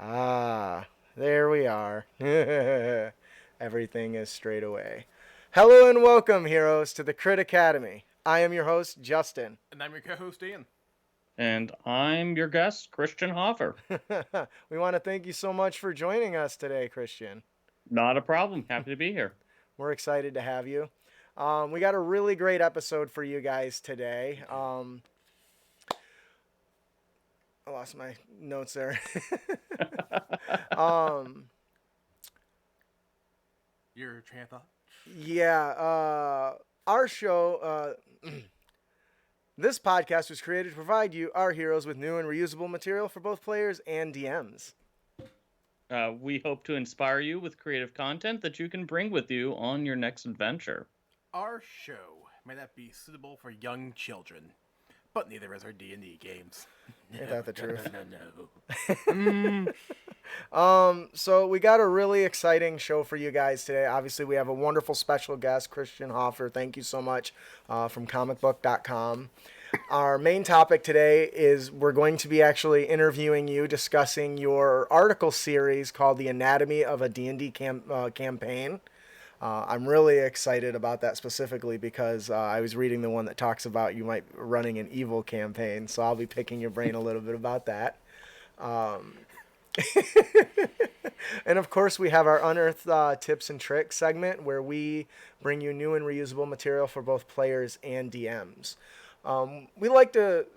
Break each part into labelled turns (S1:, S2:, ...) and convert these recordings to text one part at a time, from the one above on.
S1: Ah, there we are. Everything is straight away. Hello and welcome, heroes, to the Crit Academy. I am your host, Justin.
S2: And I'm your co-host, Ian.
S3: And I'm your guest, Christian Hoffer.
S1: We want to thank you so much for joining us today, Christian.
S3: Not a problem. Happy to be here.
S1: We're excited to have you. We got a really great episode for you guys today. I lost my notes there. um,
S2: Your train of thought.
S1: yeah, our show, this podcast was created to provide you, our heroes, with new and reusable material for both players and DMs.
S3: We hope to inspire you with creative content that you can bring with you on your next adventure.
S2: Our show may not be suitable for young children, but neither is our D&D games.
S1: Ain't that the truth?
S2: No.
S1: So we got a really exciting show for you guys today. Obviously, we have a wonderful special guest, Christian Hoffer. Thank you so much from comicbook.com. Our main topic today is we're going to be actually interviewing you, discussing your article series called The Anatomy of a D&D Campaign. I'm really excited about that specifically because I was reading the one that talks about you might be running an evil campaign, so I'll be picking your brain a little bit about that. And of course, we have our Unearthed Tips and Tricks segment where we bring you new and reusable material for both players and DMs. We like to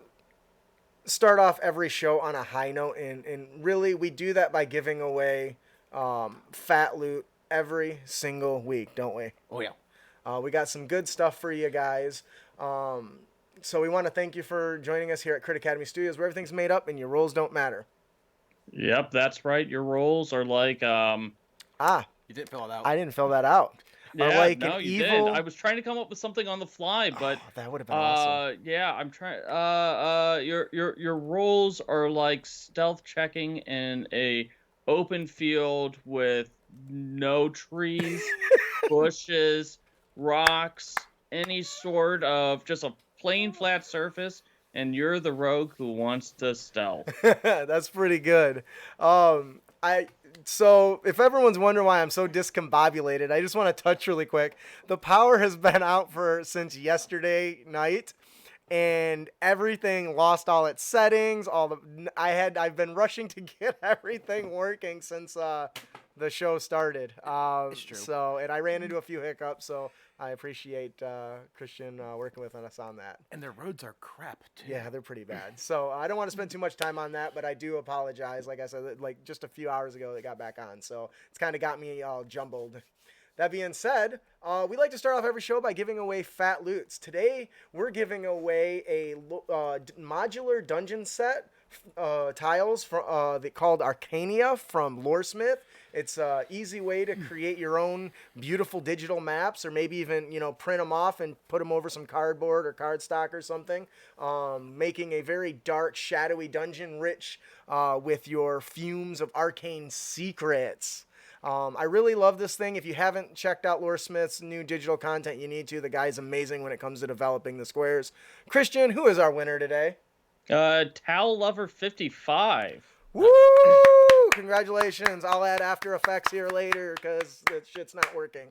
S1: start off every show on a high note, and really we do that by giving away fat loot every single week, don't we?
S2: Oh, yeah.
S1: We got some good stuff for you guys. So we want to thank you for joining us here at Crit Academy Studios, where everything's made up and your roles don't matter.
S3: Yep, that's right. Your roles are like,
S2: You didn't fill it out.
S1: I didn't fill that out.
S3: yeah,
S1: like
S3: no,
S1: an
S3: you
S1: evil...
S3: did. I was trying to come up with something on the fly, but
S1: that would have been awesome.
S3: yeah, I'm trying. Your roles are like stealth checking in a open field with no trees, bushes, rocks, any sort of just a plain flat surface, and you're the rogue who wants to stealth.
S1: That's pretty good. So if everyone's wondering why I'm so discombobulated, I just want to touch really quick. The power has been out since yesterday night, and everything lost all its settings. I've been rushing to get everything working since the show started.
S2: It's true.
S1: And I ran into a few hiccups, so I appreciate Christian working with us on that.
S2: And the roads are crap, too.
S1: Yeah, they're pretty bad. So I don't want to spend too much time on that, but I do apologize. Like I said, like just a few hours ago, they got back on. So it's kind of got me all jumbled. That being said, we like to start off every show by giving away fat loots. Today, we're giving away a modular dungeon set tiles called Arcania from Loresmith. It's an easy way to create your own beautiful digital maps, or maybe even print them off and put them over some cardboard or cardstock or something, making a very dark, shadowy dungeon rich with your fumes of arcane secrets. I really love this thing. If you haven't checked out Loresmith's new digital content, you need to. The guy's amazing when it comes to developing the squares. Christian, who is our winner today?
S3: Tal Lover 55.
S1: Woo! Congratulations. I'll add After Effects here later because that shit's not working.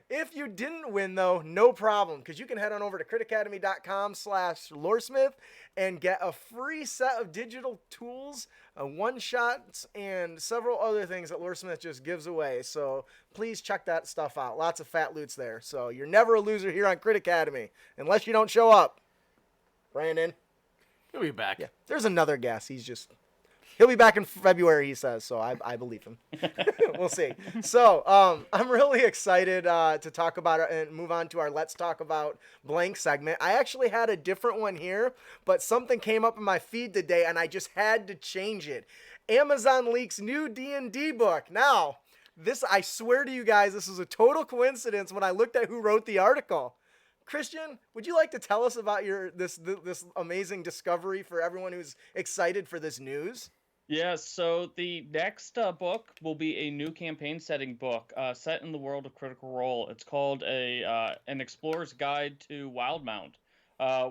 S1: If you didn't win, though, no problem, because you can head on over to critacademy.com/Loresmith and get a free set of digital tools, one-shots, and several other things that Loresmith just gives away. So please check that stuff out. Lots of fat loots there. So you're never a loser here on Crit Academy, unless you don't show up. Brandon?
S2: He'll be back.
S1: Yeah, there's another guess. He'll be back in February, he says, so I believe him. We'll see. So I'm really excited to talk about it and move on to our Let's Talk About Blank segment. I actually had a different one here, but something came up in my feed today, and I just had to change it. Amazon leaks new D&D book. Now, I swear to you guys, this is a total coincidence when I looked at who wrote the article. Christian, would you like to tell us about this amazing discovery for everyone who's excited for this news?
S3: Yeah, so the next book will be a new campaign setting book set in the world of Critical Role. It's called An Explorer's Guide to Wildmount,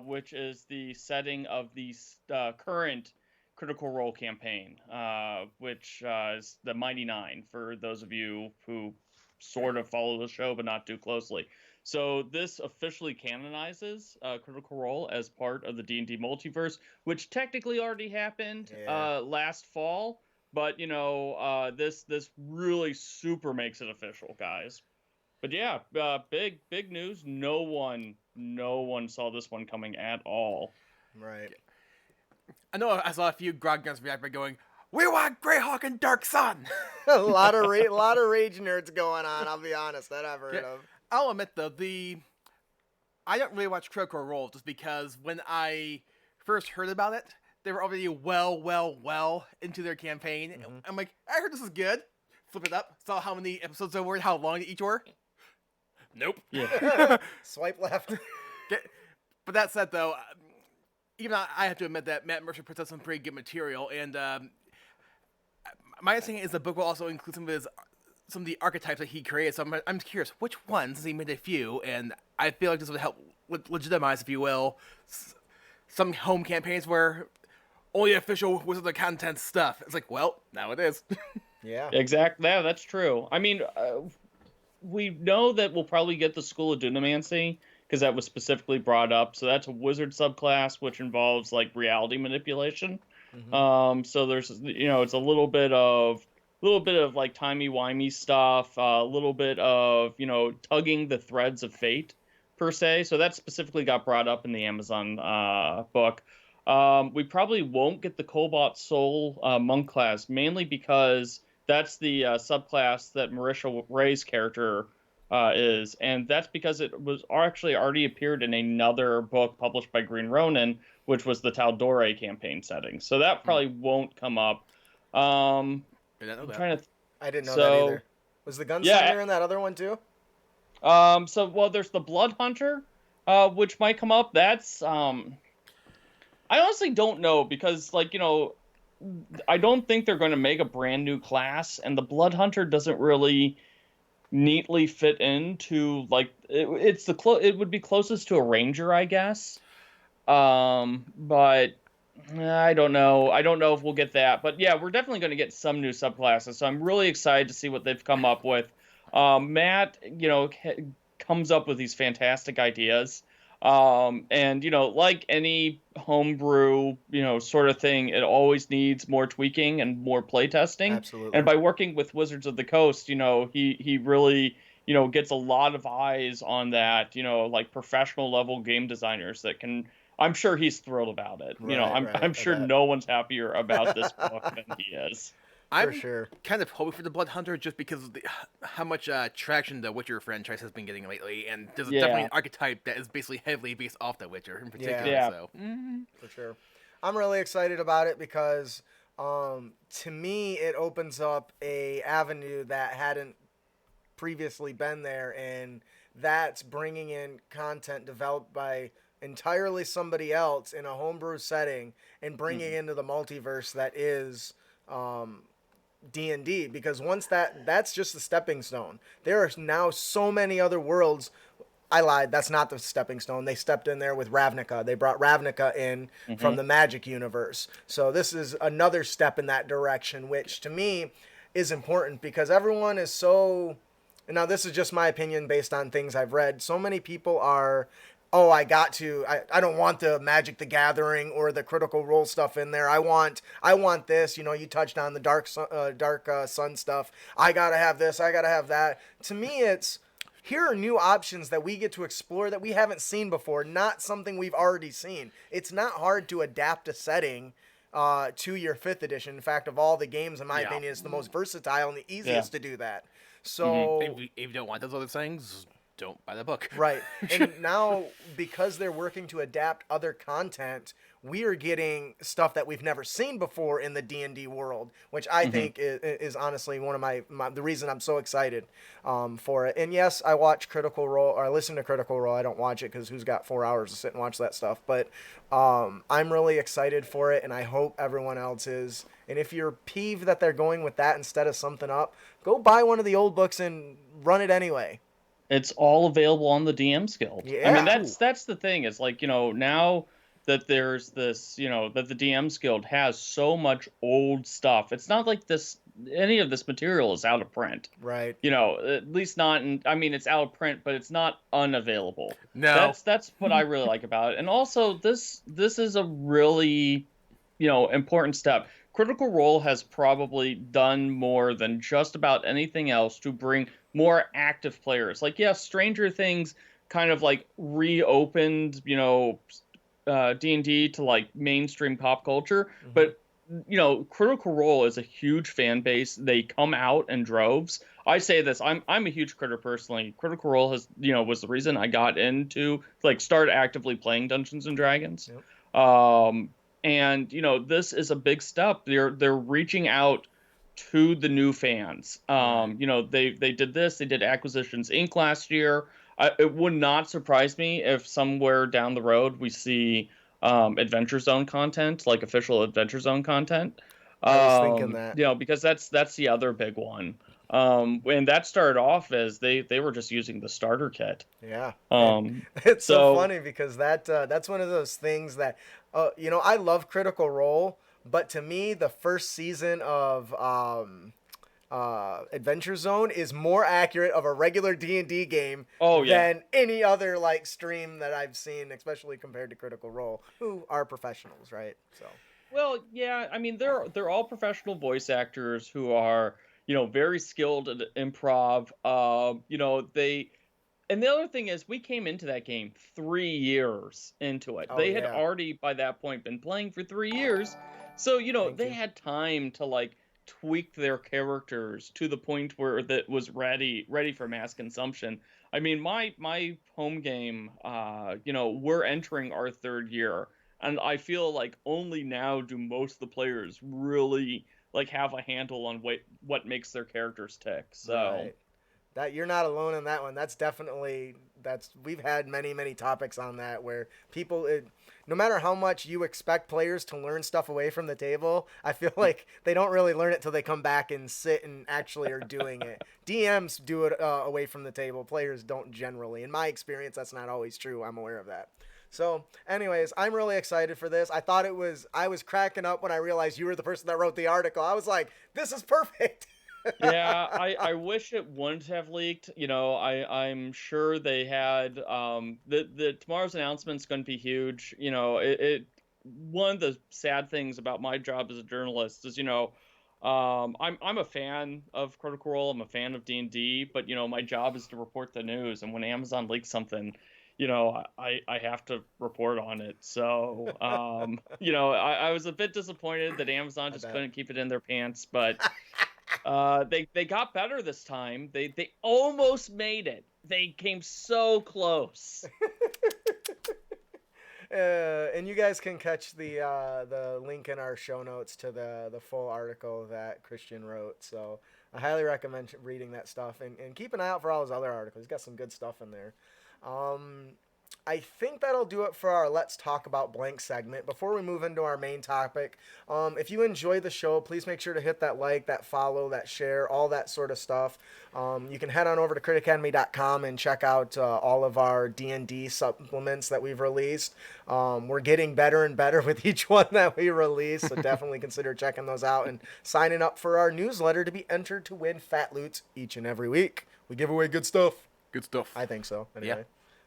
S3: which is the setting of the current Critical Role campaign, which is the Mighty Nine, for those of you who sort of follow the show but not too closely. So this officially canonizes Critical Role as part of the D&D multiverse, which technically already happened last fall. But this really super makes it official, guys. But yeah, big news. No one saw this one coming at all.
S1: Right.
S2: I know I saw a few Grognards react by going, "We want Greyhawk and Dark Sun."
S1: A lot of rage nerds going on. I'll be honest, that I've heard of.
S2: I'll admit though, I don't really watch Critical Role just because when I first heard about it, they were already well into their campaign. Mm-hmm. I'm like, I heard this is good. Flip it up, saw how many episodes there were, how long each were. Nope.
S1: Yeah. Swipe left.
S2: But that said, though, even I have to admit that Matt Mercer puts out some pretty good material, and my understanding is the book will also include some of the archetypes that he created. So I'm curious, which ones? He made a few, and I feel like this would help legitimize, if you will, some home campaigns where only official Wizards of the Content stuff. It's like, well, now it is.
S1: Yeah.
S3: Exactly. Yeah, that's true. I mean, we know that we'll probably get the School of Dunamancy, because that was specifically brought up. So that's a wizard subclass, which involves like reality manipulation. Mm-hmm. So there's, it's a little bit of like timey-wimey stuff, a little bit of, tugging the threads of fate per se. So that specifically got brought up in the Amazon book. We probably won't get the Cobalt Soul monk class, mainly because that's the subclass that Marisha Ray's character is, and that's because it was actually already appeared in another book published by Green Ronin, which was the Taldore campaign setting. So that probably won't come up.
S2: I didn't know that.
S1: I didn't know that either. Was the Gunslinger in that other one too?
S3: There's the Blood Hunter, which might come up. That's I honestly don't know, because I don't think they're going to make a brand new class, and the Blood Hunter doesn't really neatly fit into it would be closest to a ranger, I guess. But I don't know. I don't know if we'll get that. But yeah, we're definitely going to get some new subclasses. So I'm really excited to see what they've come up with. Matt, comes up with these fantastic ideas. And like any homebrew, sort of thing, it always needs more tweaking and more playtesting.
S1: Absolutely.
S3: And by working with Wizards of the Coast, he really, gets a lot of eyes on that, like professional level game designers that can. I'm sure he's thrilled about it.
S1: Right,
S3: I'm sure no one's happier about this book than he is.
S2: I'm kind of hoping for the Blood Hunter just because of how much traction the Witcher franchise has been getting lately, and there's definitely an archetype that is basically heavily based off the Witcher in particular.
S3: Yeah.
S2: So.
S1: For sure. I'm really excited about it because to me it opens up a avenue that hadn't previously been there, and that's bringing in content developed by entirely somebody else in a homebrew setting and bringing into the multiverse that is D&D, because once that's just the stepping stone. There are now so many other worlds. I lied. That's not the stepping stone. They stepped in there with Ravnica. They brought Ravnica in from the Magic universe. So this is another step in that direction, which to me is important because everyone is so. Now this is just my opinion based on things I've read. So many people are. Oh, I don't want the Magic the Gathering or the Critical Role stuff in there. I want this. You touched on the Dark Sun stuff. I gotta have this. I gotta have that. To me, it's here are new options that we get to explore that we haven't seen before. Not something we've already seen. It's not hard to adapt a setting to your 5th edition. In fact, of all the games, in my opinion, it's the most versatile and the easiest to do that. So
S2: if you don't want those other things, don't buy the book.
S1: Right. And now, because they're working to adapt other content, we are getting stuff that we've never seen before in the D&D world, which I think is honestly one of the reason I'm so excited for it. And yes, I watch Critical Role, or I listen to Critical Role. I don't watch it because who's got 4 hours to sit and watch that stuff? But I'm really excited for it, and I hope everyone else is. And if you're peeved that they're going with that instead of something up, go buy one of the old books and run it anyway.
S3: It's all available on the DM's Guild.
S1: Yeah.
S3: I mean, that's the thing. It's like, now that there's this, that the DMs Guild has so much old stuff. It's not like any of this material is out of print.
S1: Right.
S3: At least not it's out of print, but it's not unavailable.
S2: No.
S3: That's what I really like about it. And also this is a really, important step. Critical Role has probably done more than just about anything else to bring more active players. Like, yeah, Stranger Things kind of like reopened, D&D to like mainstream pop culture, but Critical Role is a huge fan base. They come out in droves. I say this, I'm a huge critter personally. Critical Role has, was the reason I got into start actively playing Dungeons and Dragons.
S1: Yep.
S3: And this is a big step. They're reaching out to the new fans. They did this. They did Acquisitions Inc. last year. It would not surprise me if somewhere down the road we see Adventure Zone content, like official Adventure Zone content.
S1: I was thinking that.
S3: Because that's the other big one. And that started off as they were just using the starter kit.
S1: Yeah. It's so funny because that's one of those things that, I love Critical Role, but to me, the first season of Adventure Zone is more accurate of a regular D&D game than any other stream that I've seen, especially compared to Critical Role, who are professionals, right? So.
S3: Well, yeah, they're all professional voice actors who are, very skilled at improv. And the other thing is we came into that game 3 years into it. They had already by that point been playing for 3 years. So, they had time to tweak their characters to the point where that was ready for mass consumption. My home game, we're entering our 3rd year, and I feel like only now do most of the players really have a handle on what makes their characters tick. So
S1: right. That you're not alone in that one. We've had many topics on that where people, no matter how much you expect players to learn stuff away from the table, I feel like they don't really learn it till they come back and sit and actually are doing it. DMs do it away from the table. Players don't generally. In my experience, that's not always true. I'm aware of that. So, anyways, I'm really excited for this. I was cracking up when I realized you were the person that wrote the article. I was like, this is perfect.
S3: Yeah, I wish it wouldn't have leaked. I'm sure they had the tomorrow's announcement's going to be huge. One of the sad things about my job as a journalist is, I'm a fan of Critical Role. I'm a fan of D&D, but my job is to report the news. And when Amazon leaks something, I have to report on it. So, I was a bit disappointed that Amazon just couldn't keep it in their pants, but they got better this time. They almost made it. They came so close.
S1: And you guys can catch the link in our show notes to the full article that Christian wrote. So I highly recommend reading that stuff and keep an eye out for all his other articles. He's got some good stuff in there. I think that'll do it for our Let's Talk About Blank segment. Before we move into our main topic, if you enjoy the show, please make sure to hit that like, that follow, that share, all that sort of stuff. You can head on over to critacademy.com and check out all of our D&D supplements that we've released. We're getting better and better with each one that we release, so definitely consider checking those out and signing up for our newsletter to be entered to win Fat Loots each and every week. We give away good stuff.
S2: Good stuff.
S1: I think so, anyway. Yeah.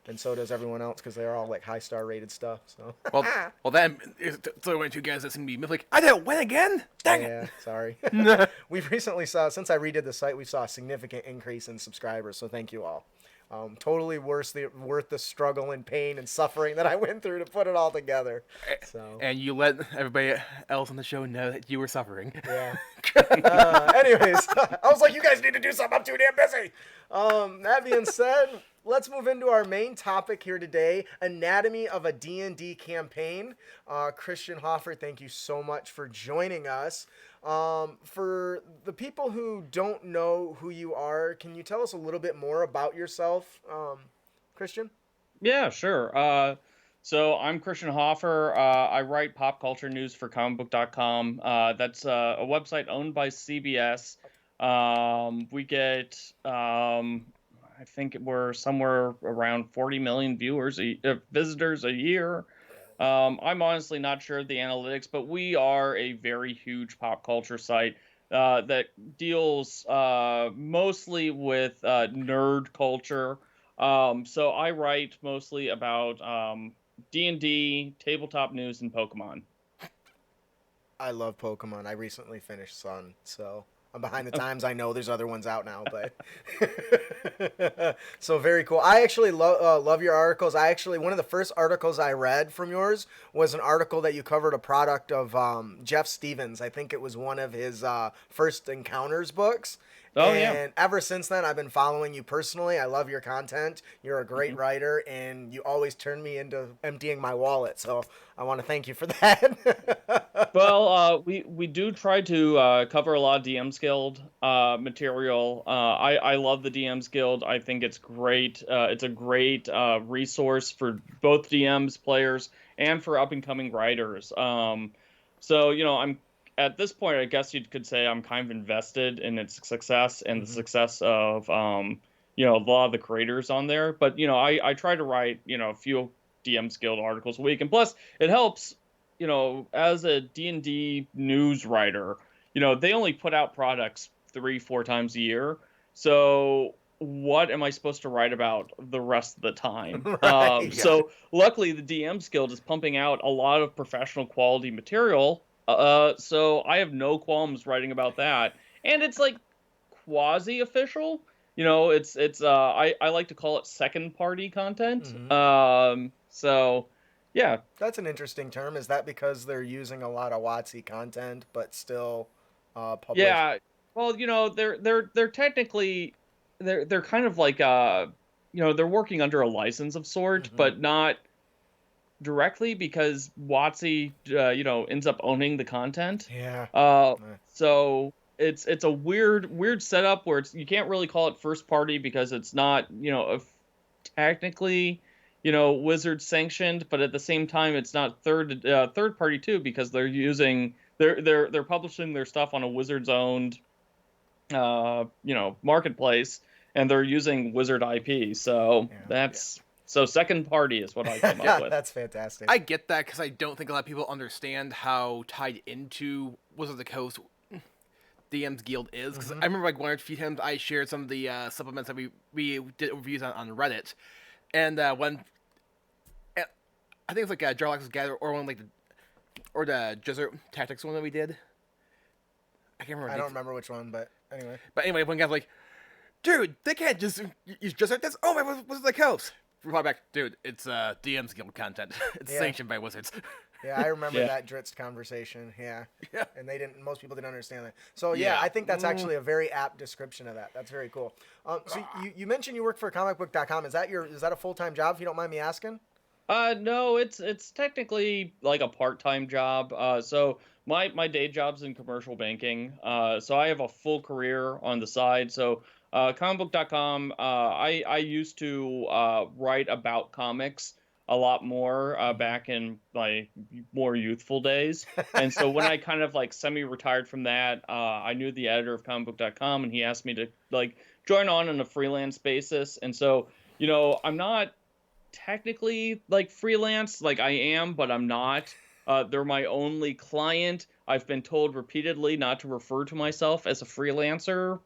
S1: And so does everyone else because they're all high star rated stuff. So
S2: well, that is so when you guys listen to me like, I didn't win again. Dang it!
S1: Yeah, sorry. We've recently since I redid the site, we saw a significant increase in subscribers. So thank you all. Totally worth the struggle and pain and suffering that I went through to put it all together. So
S2: and you let everybody else on the show know that you were suffering.
S1: Yeah. Anyways, I was like, you guys need to do something. I'm too damn busy. That being said, let's move into our main topic here today, Anatomy of a D&D Campaign. Christian Hoffer, thank you so much for joining us. For the people who don't know who you are, can you tell us a little bit more about yourself, Christian?
S3: Yeah, sure. So I'm Christian Hoffer. I write pop culture news for comicbook.com. That's a website owned by CBS. We get, I think we're somewhere around 40 million visitors a year. I'm honestly not sure of the analytics, but we are a very huge pop culture site that deals mostly with nerd culture. So I write mostly about D&D, tabletop news, and Pokemon.
S1: I love Pokemon. I recently finished Sun, so I'm behind the times. I know there's other ones out now, but so very cool. I actually love your articles. I actually one of the first articles I read from yours was an article that you covered a product of Jeff Stevens. I think it was one of his first encounters books.
S3: Oh yeah.
S1: And ever since then, I've been following you personally. I love your content. You're a great
S3: Mhm.
S1: writer, and you always turn me into emptying my wallet. So I want to thank you for that.
S3: Well, we do try to cover a lot of DMs Guild material. I love the DMs Guild. I think it's great. It's a great resource for both DMs, players, and for up and coming writers. So I'm at this point, I guess you could say I'm kind of invested in its success and the
S1: Mhm.
S3: success of a lot of the creators on there. But I try to write a few DMs Guild articles a week, and plus it helps as a D&D news writer, they only put out products 3-4 times a year. So what am I supposed to write about the rest of the time?
S1: Right. Yeah.
S3: So luckily, the DMs Guild is pumping out a lot of professional quality material. So I have no qualms writing about that, and it's like quasi official. I like to call it second party content.
S1: Hmm.
S3: So yeah.
S1: That's an interesting term. Is that because they're using a lot of WotC content, but still published?
S3: Yeah. Well, they're technically they're kind of like they're working under a license of sort,
S1: Hmm.
S3: but not directly because WotC ends up owning the content.
S1: Yeah.
S3: Uh
S1: Uh,
S3: so it's a weird setup where you can't really call it first party because it's not, technically Wizard sanctioned, but at the same time it's not third party too because they're publishing their stuff on a Wizards owned marketplace, and they're using Wizard IP. So
S1: yeah.
S3: so second party is what I came up
S1: Yeah.
S3: with.
S1: That's fantastic.
S2: I get that because I don't think a lot of people understand how tied into Wizards of the Coast DM's Guild is. Because
S1: Hmm.
S2: I remember like one or two times I shared some of the supplements that we did reviews on Reddit, and when I think it's like Jarlax's Gather or one like the Desert Tactics one that we did. I can't remember.
S1: I don't remember which one, but anyway.
S2: But anyway, one guy's like, "Dude, they can't just use Desert. That's oh my, what's the coast?" Reply back, "Dude, it's DM's Guild content. It's
S1: Yeah.
S2: sanctioned by Wizards."
S1: Yeah, I remember
S3: Yeah.
S1: that Dritz conversation. Yeah.
S2: Yeah.
S1: And most people didn't understand that. So yeah,
S2: Yeah.
S1: I think that's actually a very apt description of that. That's very cool. So you mentioned you work for comicbook.com. Is that a full-time job if you don't mind me asking?
S3: No, it's technically like a part-time job. So my day job's in commercial banking. So I have a full career on the side. So comicbook.com, I used to write about comics a lot more
S1: Hmm.
S3: back in my more youthful days. And so when I kind of like semi-retired from that, I knew the editor of comicbook.com, and he asked me to like join on a freelance basis. And so, I'm not technically like freelance, like I am, but I'm not. They're my only client. I've been told repeatedly not to refer to myself as a freelancer,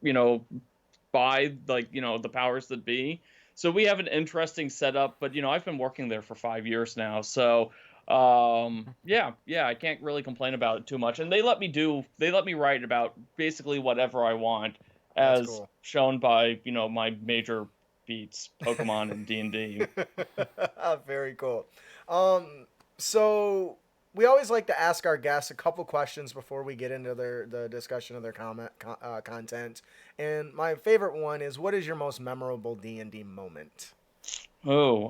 S3: by like, the powers that be. So we have an interesting setup, but I've been working there for 5 years now. So yeah, I can't really complain about it too much. And they let me write about basically whatever I want,
S1: That's
S3: as
S1: cool.
S3: shown by, my major beats, Pokemon and D&D.
S1: Very cool. Um, so we always like to ask our guests a couple questions before we get into the discussion of their content. And my favorite one is, what is your most memorable D&D moment?
S3: Oh,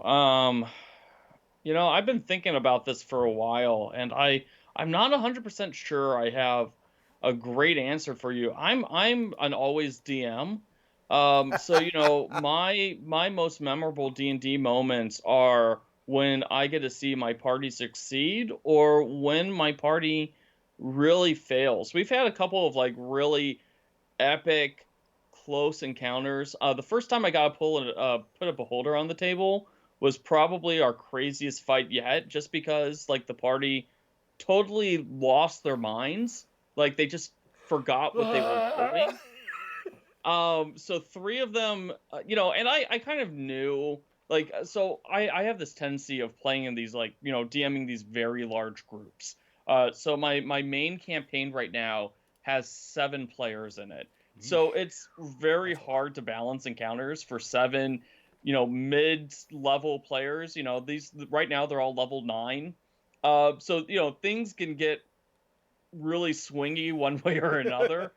S3: I've been thinking about this for a while, and I'm not 100% sure I have a great answer for you. I'm an always DM. So my most memorable D&D moments are when I get to see my party succeed or when my party really fails. We've had a couple of like really epic close encounters. The first time I got to put a beholder on the table was probably our craziest fight yet, just because like the party totally lost their minds. Like they just forgot what they were doing. So three of them, and I kind of knew, like, so I have this tendency of playing in these, like, DMing these very large groups. So my main campaign right now has 7 players in it. So it's very hard to balance encounters for 7, mid-level players. These right now they're all level 9. So things can get really swingy one way or another.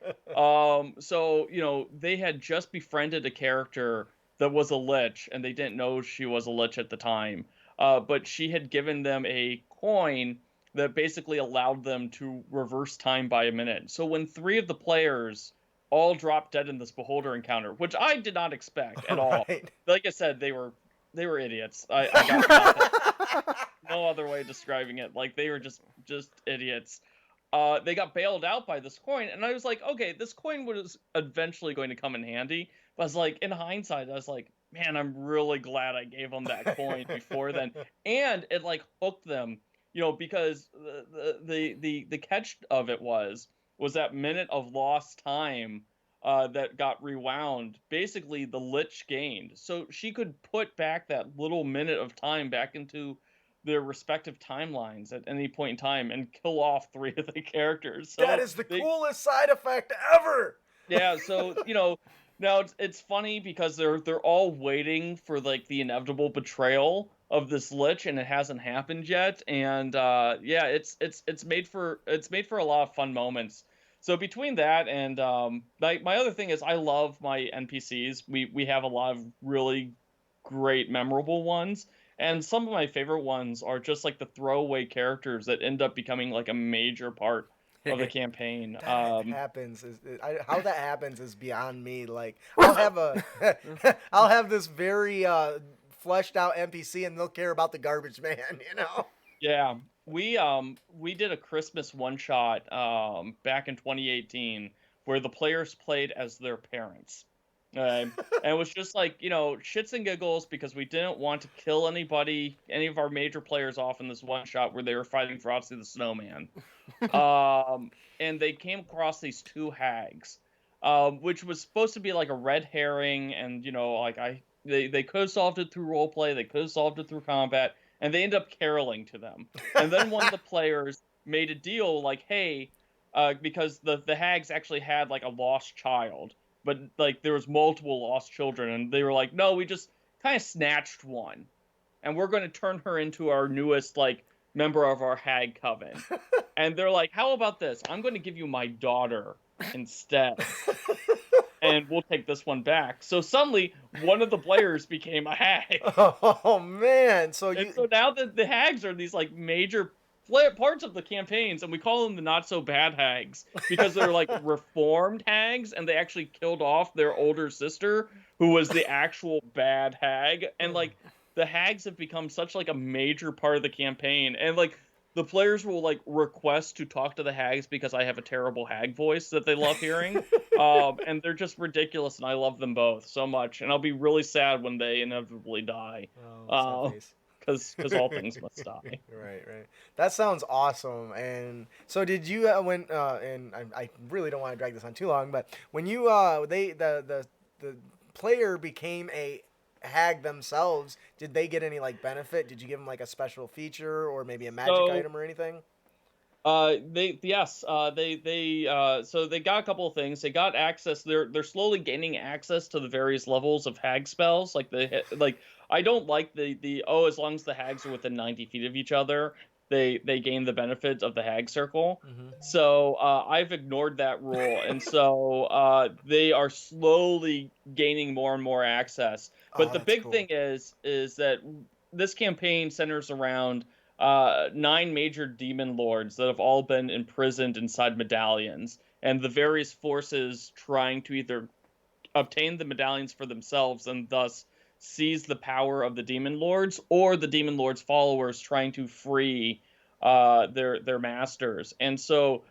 S3: So they had just befriended a character that was a lich, and they didn't know she was a lich at the time. But she had given them a coin that basically allowed them to reverse time by a minute. So when 3 of the players all dropped dead in this beholder encounter, which I did not expect at all.
S1: Right.
S3: Like I said, they were idiots. I got nothing. No other way of describing it. Like they were just idiots. They got bailed out by this coin, and I was like, okay, this coin was eventually going to come in handy. But I was like, in hindsight, I was like, man, I'm really glad I gave them that coin before then, and it like hooked them, because the catch of it was that minute of lost time that got rewound. Basically, the lich gained, so she could put back that little minute of time back into their respective timelines at any point in time and kill off 3 of the characters. So
S1: That is the coolest side effect ever.
S3: yeah, so now it's funny because they're all waiting for like the inevitable betrayal of this lich, and it hasn't happened yet. And yeah, it's made for a lot of fun moments. So between that and my other thing is I love my NPCs. We have a lot of really great memorable ones. And some of my favorite ones are just like the throwaway characters that end up becoming like a major part of the campaign.
S1: How that happens is beyond me. Like I'll have this very fleshed out NPC, and they'll care about the garbage man.
S3: Yeah, we did a Christmas one shot back in 2018 where the players played as their parents. And it was just like, shits and giggles because we didn't want to kill any of our major players off in this one shot where they were fighting Frosty the Snowman. And they came across these 2 hags, which was supposed to be like a red herring, and they could have solved it through roleplay, they could have solved it through combat, and they ended up caroling to them. And then one of the players made a deal like, hey, because the hags actually had like a lost child, but like there was multiple lost children, and they were like, no, we just kind of snatched one, and we're going to turn her into our newest like member of our hag coven. And they're like, how about this? I'm going to give you my daughter instead. And we'll take this one back. So suddenly, one of the players became a hag.
S1: Oh man!
S3: So now the hags are these like major parts of the campaigns, and we call them the not so bad hags because they're like reformed hags, and they actually killed off their older sister, who was the actual bad hag. And like the hags have become such like a major part of the campaign, and like the players will like request to talk to the hags because I have a terrible hag voice that they love hearing. And they're just ridiculous, and I love them both so much. And I'll be really sad when they inevitably die. Because all things must die.
S1: Right. That sounds awesome. And so did you, and I really don't want to drag this on too long, but when you, the player became a hag themselves, did they get any like benefit? Did you give them like a special feature or maybe a magic item or anything?
S3: So they got a couple of things. They got access. They're slowly gaining access to the various levels of hag spells. I don't like the as long as the hags are within 90 feet of each other, they gain the benefits of the hag circle. Mm-hmm. So I've ignored that rule, and so they are slowly gaining more and more access. But the big thing is that this campaign centers around 9 major demon lords that have all been imprisoned inside medallions, and the various forces trying to either obtain the medallions for themselves and thus seize the power of the demon lords, or the demon lords' followers trying to free their masters. And so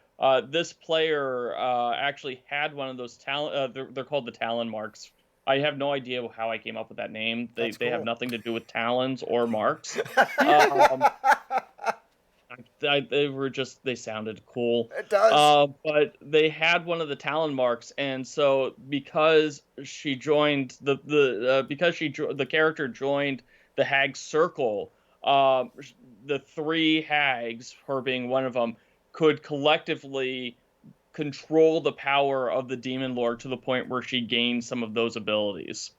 S3: this player actually had one of those they're called the Talon marks I have no idea how I came up with that name.
S1: That's
S3: They have
S1: cool.
S3: nothing to do with talons or marks. Um, they sounded cool.
S1: It does.
S3: But they had one of the Talon marks, and so because she joined the character joined the Hag Circle, the three hags, her being one of them, could collectively control the power of the Demon Lord to the point where she gained some of those abilities.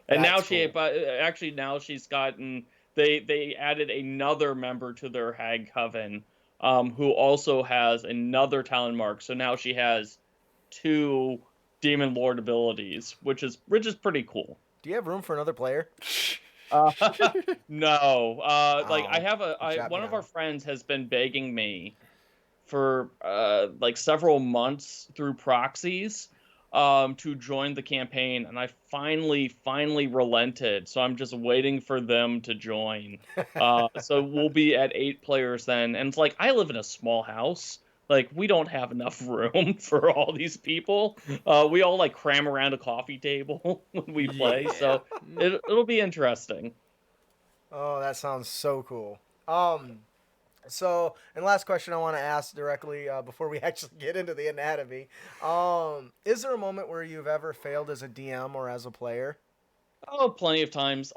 S3: And now
S1: That's cool.
S3: now she's gotten they added another member to their Hag Coven, who also has another Talon mark. So now she has two Demon Lord abilities, which is pretty cool.
S1: Do you have room for another player?
S3: Uh, no, like I
S1: Oh,
S3: have
S1: you shot me
S3: one of our
S1: down.
S3: friends has been begging me for like several months through proxies to join the campaign, and I finally relented. So I'm just waiting for them to join. So we'll be at 8 players then, and it's like I live in a small house. Like we don't have enough room for all these people. We all like cram around a coffee table when we play,
S2: Yeah.
S3: so it'll be interesting.
S1: Oh, that sounds so cool. So, and last question I want to ask directly before we actually get into the anatomy. Is there a moment where you've ever failed as a DM or as a player?
S3: Oh, plenty of times.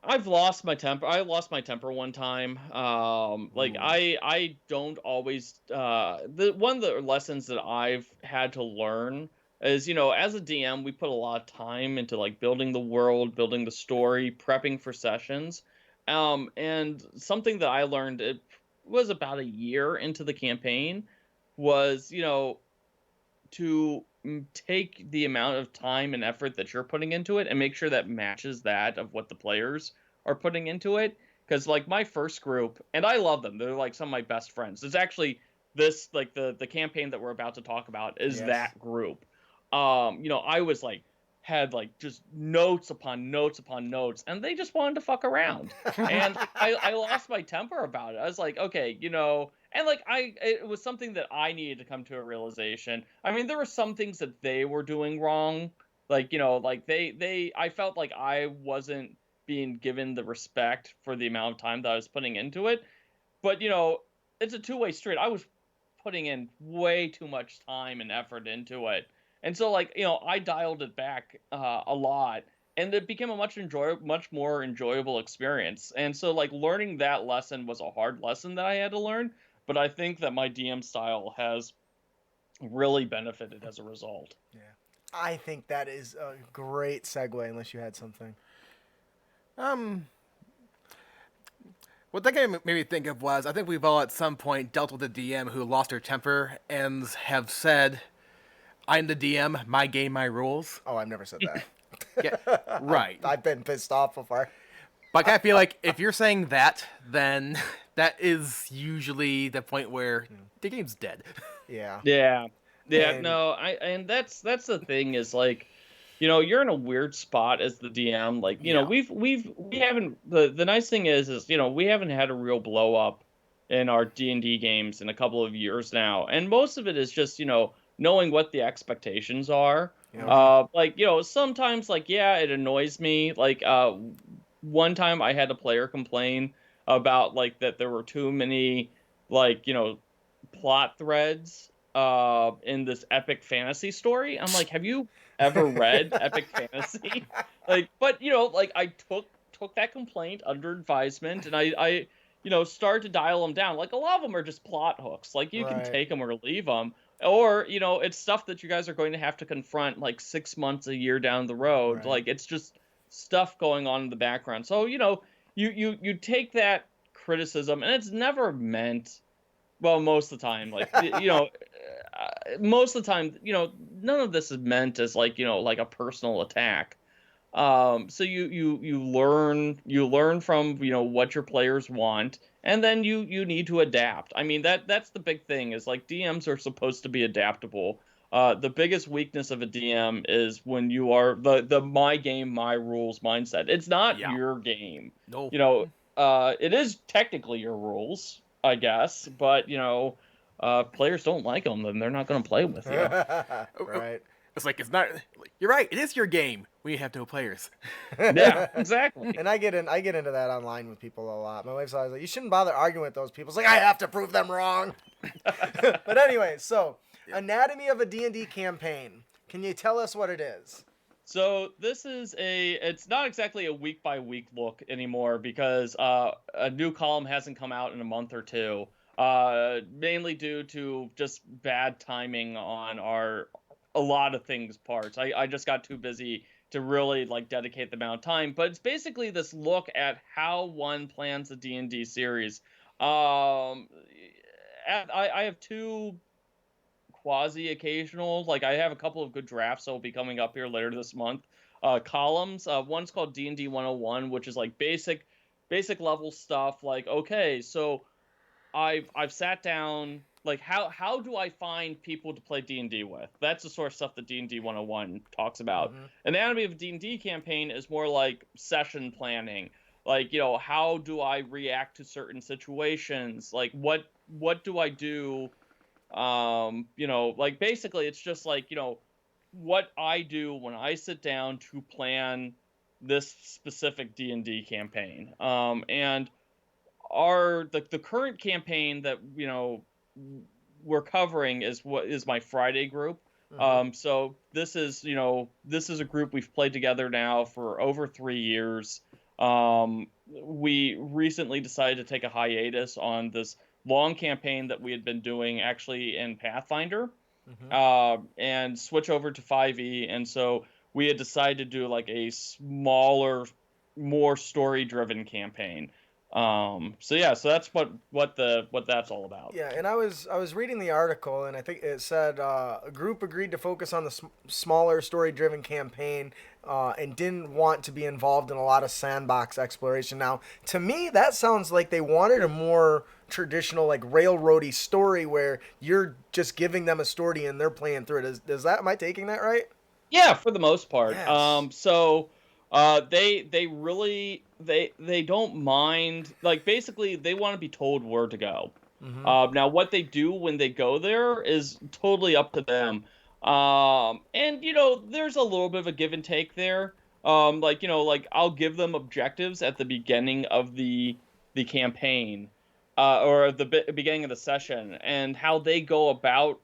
S3: I've lost my temper. I lost my temper one time. Like
S1: Ooh.
S3: I don't always. The one of the lessons that I've had to learn is, as a DM, we put a lot of time into like building the world, building the story, prepping for sessions. And something that I learned, it was about a year into the campaign, was, to take the amount of time and effort that you're putting into it and make sure that matches that of what the players are putting into it. Because like my first group, and I love them, they're like some of my best friends. It's actually this like the campaign that we're about to talk about is
S1: Yes.
S3: that group. I was like had like just notes upon notes upon notes, and they just wanted to fuck around. And like, I lost my temper about it. I was like, okay, and like it was something that I needed to come to a realization. I mean, there were some things that they were doing wrong. Like, like I felt like I wasn't being given the respect for the amount of time that I was putting into it. But, it's a two-way street. I was putting in way too much time and effort into it. And so like, I dialed it back a lot, and it became a much more enjoyable experience. And so like learning that lesson was a hard lesson that I had to learn, but I think that my DM style has really benefited as a result.
S1: Yeah. I think that is a great segue, unless you had something.
S2: Um, what that game made me think of was I think we've all at some point dealt with a DM who lost her temper and have said, "I'm the DM, my game, my rules."
S1: Oh, I've never said that.
S2: Yeah, right.
S1: I've been pissed off before.
S2: But I feel like if you're saying that, then that is usually the point where the game's dead.
S1: Yeah.
S3: Yeah. Yeah,
S1: And
S3: no, and that's the thing is like, you're in a weird spot as the DM. Like,
S2: Yeah.
S3: we haven't the nice thing is we haven't had a real blow up in our D&D games in a couple of years now. And most of it is just, knowing what the expectations are.
S1: yeah.
S3: Like, sometimes like yeah, it annoys me. Like one time I had a player complain about like that there were too many like, plot threads in this epic fantasy story. I'm like, have you ever read epic fantasy? Like, but like I took that complaint under advisement, and I started to dial them down. Like a lot of them are just plot hooks. Like you can
S1: Right.
S3: take them or leave them, or it's stuff that you guys are going to have to confront like 6 months, a year down the road.
S1: Right.
S3: Like it's just stuff going on in the background. So you take that criticism, and it's never meant, well, most of the time, like most of the time, none of this is meant as like like a personal attack. So you learn from what your players want, and then you need to adapt. I mean that's the big thing is like DMs are supposed to be adaptable. The biggest weakness of a DM is when you are the my game, my rules mindset. It's not
S2: Yeah.
S3: your game.
S2: No.
S3: It is technically your rules, I guess, but players don't like them, then they're not going to play with you.
S1: Right.
S2: It's like, it's not. You're right. It is your game. We have no players.
S3: Yeah, exactly.
S1: And I get into that online with people a lot. My wife's always like, "You shouldn't bother arguing with those people." It's like, I have to prove them wrong. But anyway, so Anatomy of a D&D Campaign. Can you tell us what it is?
S3: So this is it's not exactly a week by week look anymore because a new column hasn't come out in a month or two. Mainly due to just bad timing on a lot of things parts. I just got too busy to really like dedicate the amount of time. But it's basically this look at how one plans a D&D series. I have two quasi-occasional, like I have a couple of good drafts that will be coming up here later this month. Columns. One's called D&D 101, which is like basic level stuff. Like, okay, so I've sat down, like how do I find people to play D&D with? That's the sort of stuff that D&D 101 talks about.
S1: Mm-hmm.
S3: Anatomy of a D&D campaign is more like session planning. Like, how do I react to certain situations? Like what do I do? Like basically it's just like, what I do when I sit down to plan this specific D&D campaign. And the current campaign that we're covering is what is my Friday group.
S1: Mm-hmm.
S3: So this is a group we've played together now for over 3 years. We recently decided to take a hiatus on this long campaign that we had been doing actually in Pathfinder, and switch over to 5e. And so we had decided to do like a smaller, more story-driven campaign. So that's what that's all about.
S1: Yeah, and I was reading the article, and I think it said a group agreed to focus on the smaller story-driven campaign, and didn't want to be involved in a lot of sandbox exploration. Now, to me, that sounds like they wanted a more traditional, like railroady story where you're just giving them a story and they're playing through it. Am I taking that right?
S3: Yeah, for the most part.
S1: Yes.
S3: So they really they don't mind, like basically they want to be told where to go. Now what they do when they go there is totally up to them. And there's a little bit of a give and take there. Like I'll give them objectives at the beginning of the campaign, or at the beginning of the session, and how they go about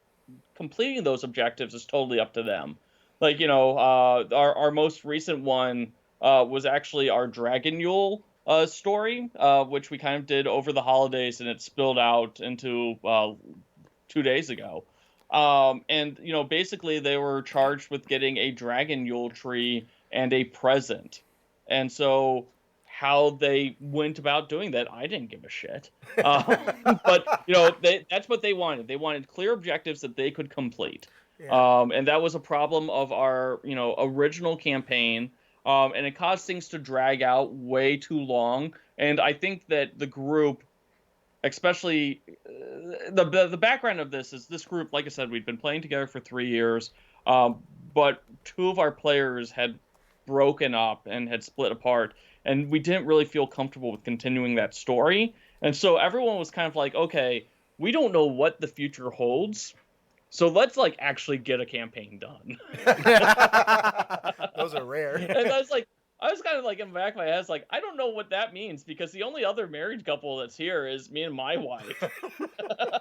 S3: completing those objectives is totally up to them. Like, our most recent one was actually our Dragon Yule story, which we kind of did over the holidays, and it spilled out into 2 days ago. And basically they were charged with getting a Dragon Yule tree and a present. And so how they went about doing that, I didn't give a shit. But that's what they wanted. They wanted clear objectives that they could complete.
S1: Yeah.
S3: And that was a problem of our original campaign. And it caused things to drag out way too long. And I think that the group, especially the background of this group, like I said, we'd been playing together for 3 years, but 2 of our players had broken up and had split apart, and we didn't really feel comfortable with continuing that story. And so everyone was kind of like, okay, we don't know what the future holds, so let's like actually get a campaign done.
S1: Those are rare.
S3: And I was kind of like in the back of my head, like, I don't know what that means, because the only other married couple that's here is me and my wife.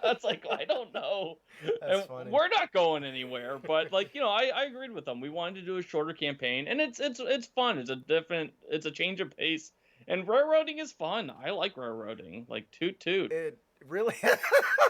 S3: It's like, I don't know.
S1: That's
S3: And
S1: funny.
S3: we're not going anywhere, but like, I agreed with them. We wanted to do a shorter campaign, and it's fun. It's a change of pace, and railroading is fun. I like railroading. Like, toot toot.
S1: It really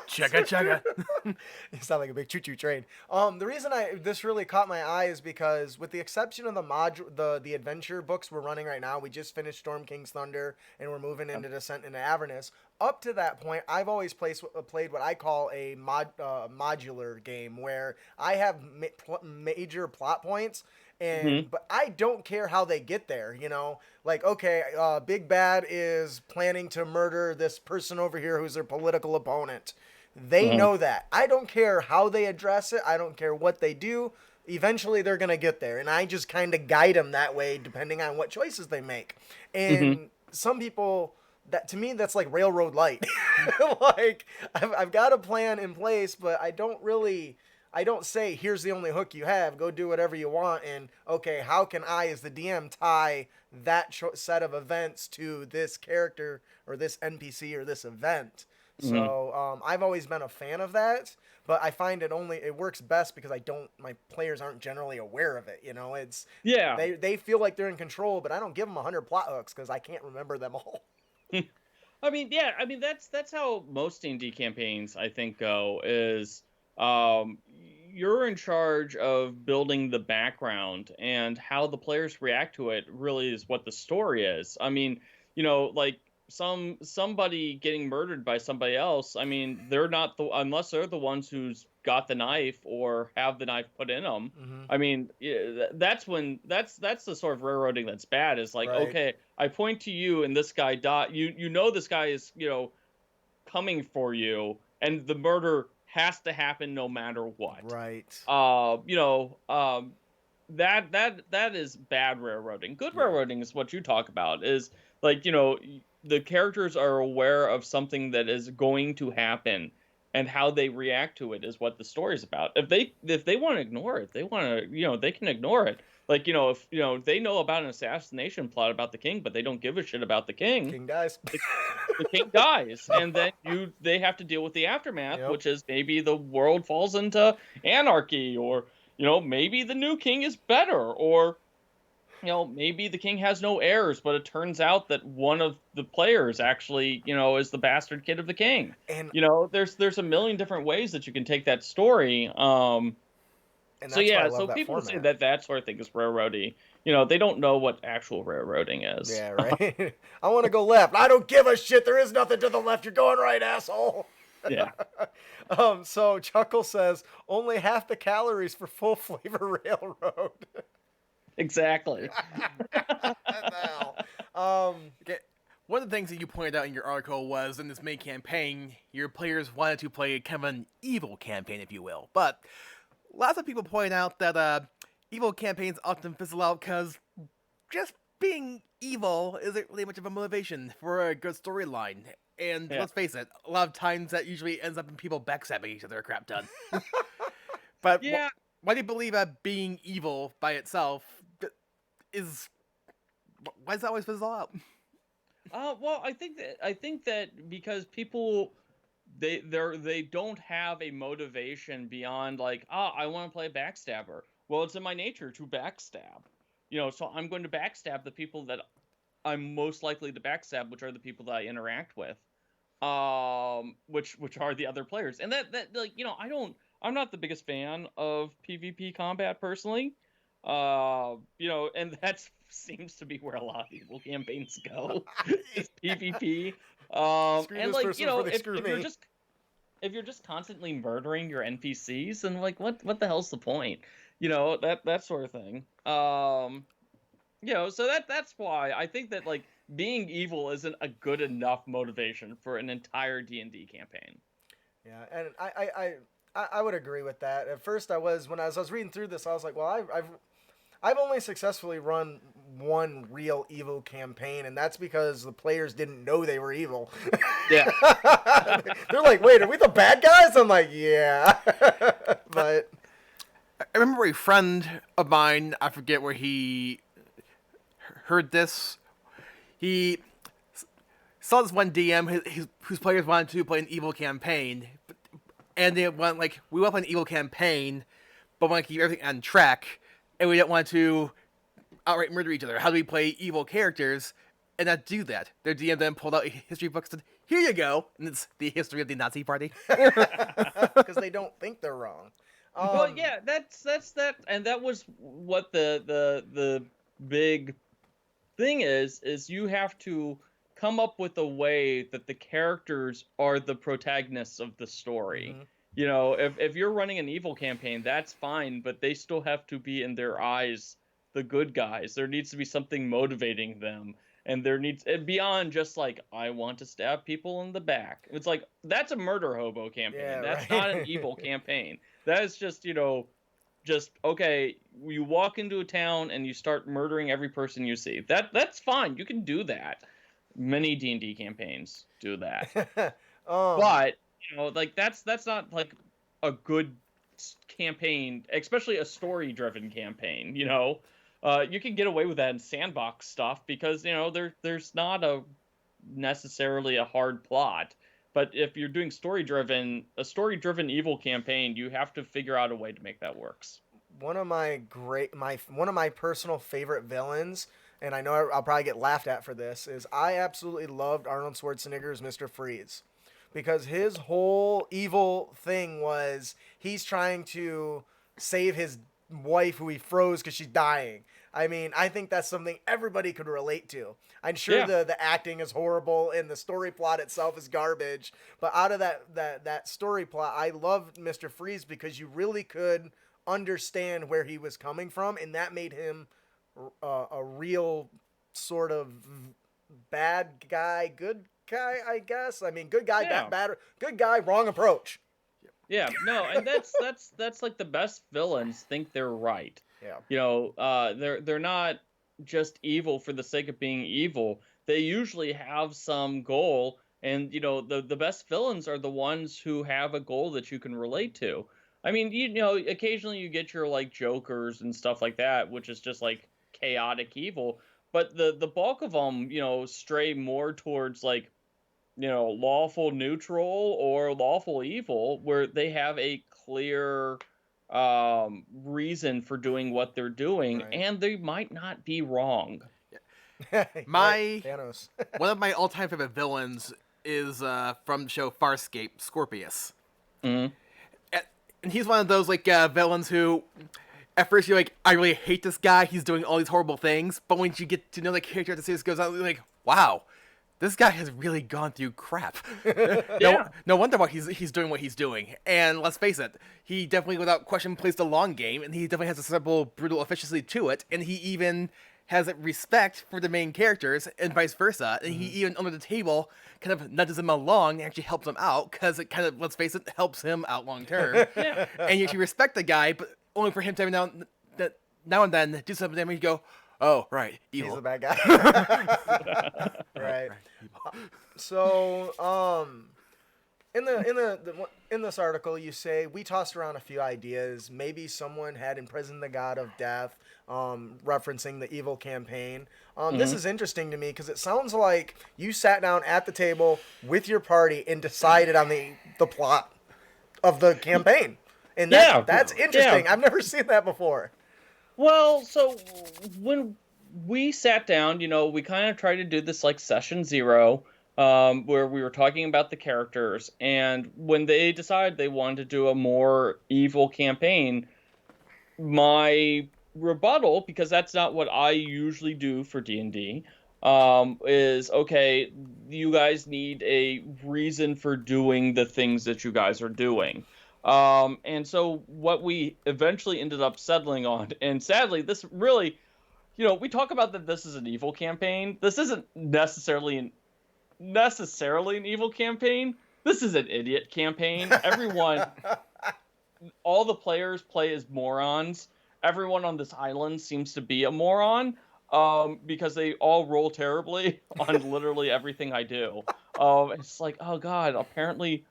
S2: Chugga chugga.
S1: You sound like a big choo-choo train. The reason this really caught my eye is because, with the exception of the adventure books we're running right now, we just finished Storm King's Thunder and we're moving into Descent into Avernus. Up to that point, I've always played what I call a modular game, where I have major plot points. But I don't care how they get there, Like, okay, Big Bad is planning to murder this person over here who's their political opponent. They know that. I don't care how they address it. I don't care what they do. Eventually, they're going to get there. And I just kind of guide them that way, depending on what choices they make. And some people, to me, that's like railroad light. Like, I've got a plan in place, but I don't really I don't say, here's the only hook you have, go do whatever you want, and okay, how can I as the DM tie that set of events to this character or this NPC or this event? So I've always been a fan of that, but I find it works best because my players aren't generally aware of it. It's
S3: Yeah.
S1: they feel like they're in control, but I don't give them 100 plot hooks because I can't remember them all.
S3: I mean, yeah, I mean that's how most D&D campaigns I think go is um you're in charge of building the background, and how the players react to it really is what the story is. I mean, like somebody getting murdered by somebody else, I mean, they're not unless they're the ones who's got the knife or have the knife put in them.
S1: Mm-hmm.
S3: I mean, that's the sort of railroading that's bad. Is like,
S1: Right.
S3: okay, I point to you and this guy died. This guy is coming for you, and the murder has to happen no matter what.
S1: Right.
S3: That is bad railroading. Good railroading is what you talk about. Is like, the characters are aware of something that is going to happen, and how they react to it is what the story's about. If they want to ignore it, they can ignore it. Like, if they know about an assassination plot about the king, but they don't give a shit about the king.
S1: King dies.
S3: The king dies, and then they have to deal with the aftermath,
S1: Yep.
S3: which is maybe the world falls into anarchy, or maybe the new king is better, or maybe the king has no heirs, but it turns out that one of the players actually is the bastard kid of the king.
S1: And
S3: there's a million different ways that you can take that story.
S1: and that's why I love
S3: So
S1: that
S3: people say
S1: format.
S3: that sort of thing is railroady. They don't know what actual railroading is.
S1: Yeah, right. I want to go left. I don't give a shit. There is nothing to the left. You're going right, asshole.
S3: Yeah.
S1: So Chuckle says only half the calories for full flavor railroad.
S3: Exactly.
S1: Okay.
S2: One of the things that you pointed out in your article was in this main campaign, your players wanted to play kind of an evil campaign, if you will. But lots of people point out that evil campaigns often fizzle out because just being evil isn't really much of a motivation for a good storyline. And let's face it, a lot of times that usually ends up in people backstabbing each other a crap ton. But
S3: Yeah.
S2: why do you believe that being evil by itself is... Why does that always fizzle out?
S3: Well, I think that because people they don't have a motivation beyond like, I want to play backstabber. Well, it's in my nature to backstab. So I'm going to backstab the people that I'm most likely to backstab, which are the people that I interact with. Which are the other players. And that like, I'm not the biggest fan of PvP combat personally. And that seems to be where a lot of evil campaigns go. It's PvP.
S1: Screw
S3: And
S1: this
S3: like,
S1: person before they screw me.
S3: if you're just constantly murdering your NPCs, then like what the hell's the point? That sort of thing. So that's why I think that like being evil isn't a good enough motivation for an entire D&D campaign.
S1: Yeah, and I would agree with that. At first, when I was reading through this, I was like, well, I've only successfully run one real evil campaign, and that's because the players didn't know they were evil.
S3: Yeah.
S1: They're like, wait, are we the bad guys? I'm like, yeah. But
S2: I remember a friend of mine, I forget where he heard this. He saw this one DM whose players wanted to play an evil campaign, and they went like, we want to play an evil campaign, but we want to keep everything on track, and we don't want to outright murder each other. How do we play evil characters and not do that? Their DM then pulled out a history book and said, here you go, and it's the history of the Nazi Party.
S1: because they don't think they're wrong.
S3: Well, yeah, that's that, and that was what the big thing is you have to come up with a way that the characters are the protagonists of the story.
S1: Mm-hmm.
S3: If you're running an evil campaign, that's fine, but they still have to be in their eyes the good guys. There needs to be something motivating them, and there needs beyond just like, I want to stab people in the back. It's like, that's a murder hobo campaign.
S1: Yeah,
S3: That's
S1: right.
S3: not an evil campaign. That is just okay, you walk into a town and you start murdering every person you see. That's fine. You can do that. Many D&D campaigns do that. But, like that's not like a good campaign, especially a story-driven campaign, you can get away with that in sandbox stuff because there's not necessarily a hard plot. But if you're doing a story-driven evil campaign, you have to figure out a way to make that works.
S1: One of my personal favorite villains, and I know I'll probably get laughed at for this, is I absolutely loved Arnold Schwarzenegger's Mr. Freeze, because his whole evil thing was he's trying to save his wife who he froze because she's dying. I mean, I think that's something everybody could relate to. I'm sure the acting is horrible and the story plot itself is garbage, but out of that story plot, I loved Mr. Freeze because you really could understand where he was coming from, and that made him a real sort of bad guy, good guy, I guess. I mean, good guy, bad, good guy, wrong approach.
S3: Yeah, no, and that's like the best villains think they're right.
S1: Yeah.
S3: They're not just evil for the sake of being evil. They usually have some goal, and the best villains are the ones who have a goal that you can relate to. I mean, occasionally you get your like Jokers and stuff like that, which is just like chaotic evil, but the bulk of them, stray more towards like lawful neutral or lawful evil, where they have a clear reason for doing what they're doing,
S1: Right.
S3: and they might not be wrong.
S1: Thanos.
S2: One of my all-time favorite villains is from the show Farscape, Scorpius.
S3: Mm-hmm.
S2: And he's one of those like villains who, at first you're like, I really hate this guy. He's doing all these horrible things. But once you get to know the character, the series goes on, you're like, wow, this guy has really gone through crap. No wonder why he's doing what he's doing. And let's face it, he definitely, without question, plays the long game, and he definitely has a simple, brutal efficiency to it. And he even has respect for the main characters, and vice versa. And he even, under the table, kind of nudges him along and actually helps him out, because it kind of, let's face it, helps him out long term. And you actually respect the guy, but only for him to now and then do something and you go, oh, right, evil.
S1: He's the bad guy. Right. So, in this article, you say we tossed around a few ideas. Maybe someone had imprisoned the god of death, referencing the evil campaign. This is interesting to me because it sounds like you sat down at the table with your party and decided on the plot of the campaign, and that's interesting. I've never seen that before.
S3: Well, so when we sat down, we kind of tried to do this like session 0, where we were talking about the characters, and when they decided they wanted to do a more evil campaign, my rebuttal, because that's not what I usually do for D&D, is, okay, you guys need a reason for doing the things that you guys are doing. And so what we eventually ended up settling on, and sadly, this really, we talk about that this is an evil campaign. This isn't necessarily an evil campaign. This is an idiot campaign. Everyone, all the players play as morons. Everyone on this island seems to be a moron, because they all roll terribly on literally everything I do. It's like, oh god, apparently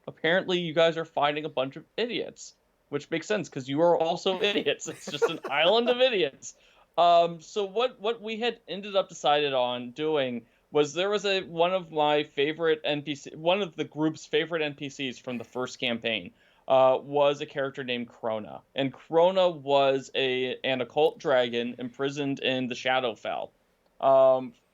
S3: you guys are fighting a bunch of idiots, which makes sense because you are also idiots. It's just an island of idiots. So what we had ended up decided on doing was there was one of my favorite NPC, one of the group's favorite NPCs from the first campaign, was a character named Krona. And Krona was an occult dragon imprisoned in the Shadowfell,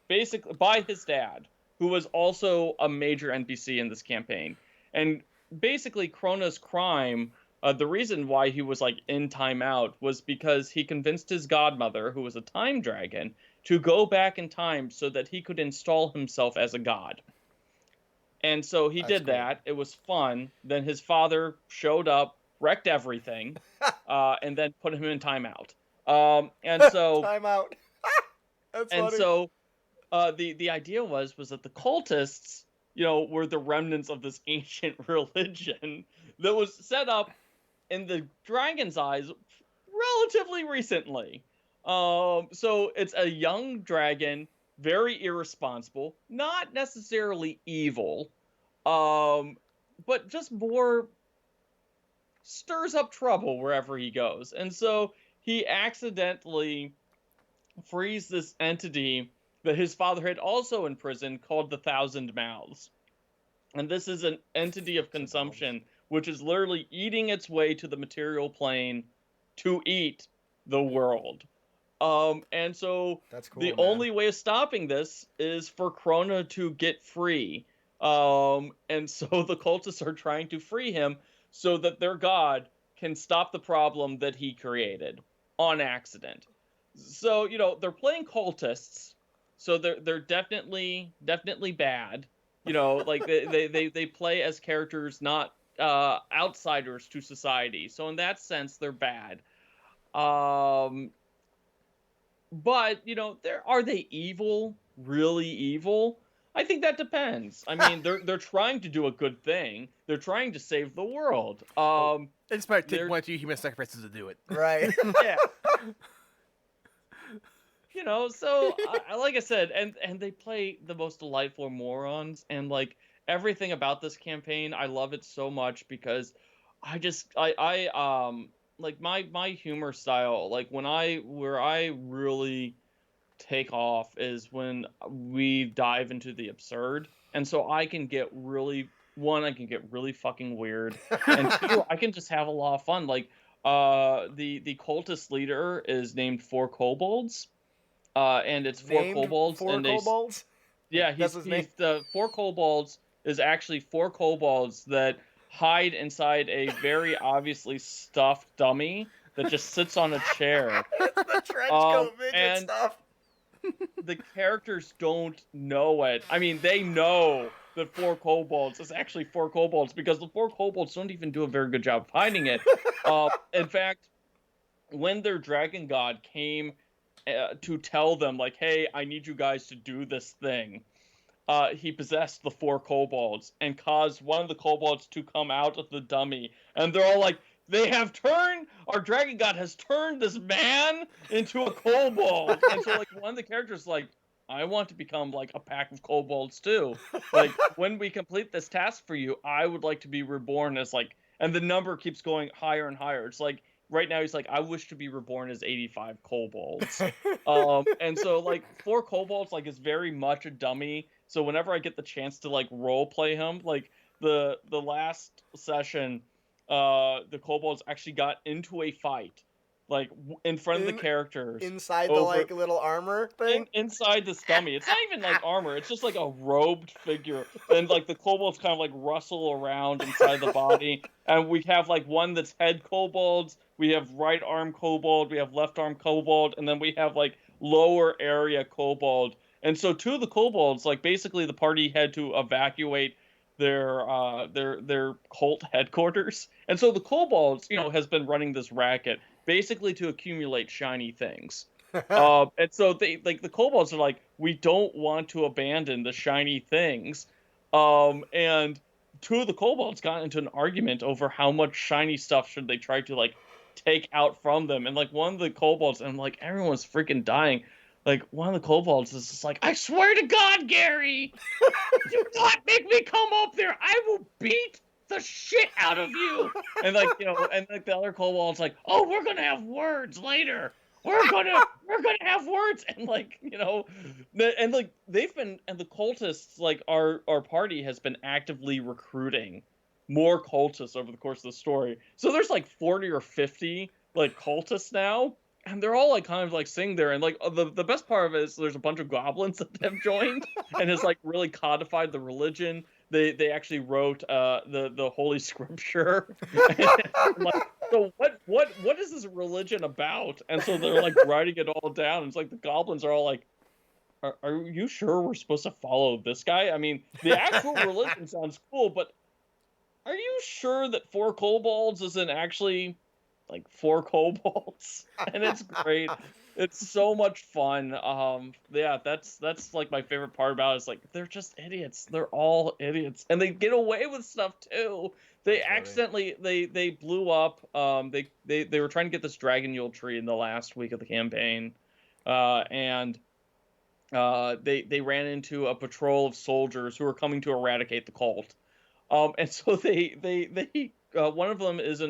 S3: basically by his dad, who was also a major NPC in this campaign. And basically Krona's crime, the reason why he was like in timeout, was because he convinced his godmother, who was a time dragon, to go back in time so that he could install himself as a god. And so he did that. It was fun. Then his father showed up, wrecked everything, and then put him in timeout. And so
S1: timeout. That's
S3: and
S1: funny.
S3: so the idea was that the cultists, were the remnants of this ancient religion that was set up in the dragon's eyes relatively recently. So it's a young dragon, very irresponsible, not necessarily evil, but just more stirs up trouble wherever he goes. And so he accidentally frees this entity that his father had also imprisoned called the Thousand Mouths. And this is an entity of consumption, which is literally eating its way to the material plane to eat the world. And so
S1: That's cool,
S3: the
S1: man.
S3: only way of stopping this is for Krona to get free. And so the cultists are trying to free him so that their god can stop the problem that he created on accident. So, they're playing cultists, so they're definitely bad. Like they play as characters, not outsiders to society. So in that sense, they're bad. But, are they evil? Really evil? I think that depends. I mean, they're trying to do a good thing. They're trying to save the world.
S2: It's might take one or two human sacrifices to do it.
S1: Right.
S3: Yeah. So like I said, and they play the most delightful morons, and like everything about this campaign, I love it so much because I like my humor style, like where I really take off is when we dive into the absurd. And so I can get really fucking weird, and two, I can just have a lot of fun. Like the cultist leader is named Four Kobolds. And it's four
S1: Named
S3: kobolds,
S1: Four
S3: and
S1: Kobolds?
S3: yeah,
S1: That's his name?
S3: he's the four kobolds is actually four kobolds that hide inside a very obviously stuffed dummy that just sits on a chair.
S1: It's the trench coat midget
S3: and
S1: stuff.
S3: The characters don't know it. I mean, they know that four kobolds is actually four kobolds because the four kobolds don't even do a very good job of hiding it. In fact, when their dragon god came to tell them, like, hey, I need you guys to do this thing, he possessed the four kobolds and caused one of the kobolds to come out of the dummy. And they're all like, our dragon god has turned this man into a kobold. And so, like, one of the characters is like, I want to become, like, a pack of kobolds, too. Like, when we complete this task for you, I would like to be reborn as, like, and the number keeps going higher and higher. It's like, right now he's like, I wish to be reborn as 85 kobolds. And so, like, four kobolds, like, is very much a dummy. So whenever I get the chance to, like, role play him, like, the last session, the kobolds actually got into a fight, like, in front of the characters.
S1: Inside the, like, little armor thing?
S3: Inside this dummy. It's not even, like, armor. It's just, like, a robed figure. And, like, the kobolds kind of, like, rustle around inside the body. And we have, like, one that's head kobolds. We have right arm kobold. We have left arm kobold. And then we have, like, lower area kobold. And so two of the kobolds, like, basically the party had to evacuate their cult headquarters. And so the kobolds, has been running this racket basically to accumulate shiny things. And so they, like, the kobolds are like, we don't want to abandon the shiny things. And two of the kobolds got into an argument over how much shiny stuff should they try to, like, take out from them. And, like, one of the kobolds, and, like, everyone's freaking dying. Like, one of the kobolds is just like, I swear to God, Gary, do not make me come up there. I will beat the shit out of you. And, like, and, like, the other kobold's like, oh, we're gonna have words later. We're gonna have words. And, like, and, like, and the cultists, like, our party has been actively recruiting more cultists over the course of the story. So there's, like, 40 or 50, like, cultists now. And they're all, like, kind of, like, sitting there. And, like, the best part of it is there's a bunch of goblins that have joined and has, like, really codified the religion. They actually wrote the Holy Scripture. Like, so what is this religion about? And so they're, like, writing it all down. It's like the goblins are all like, are you sure we're supposed to follow this guy? I mean, the actual religion sounds cool, but are you sure that four kobolds isn't actually, like, four kobolds? And it's great. It's so much fun. Yeah, that's like my favorite part about it, is like, they're just idiots. They're all idiots, and they get away with stuff too. They accidentally they blew up. They were trying to get this dragon yule tree in the last week of the campaign, and they ran into a patrol of soldiers who were coming to eradicate the cult. And so they one of them is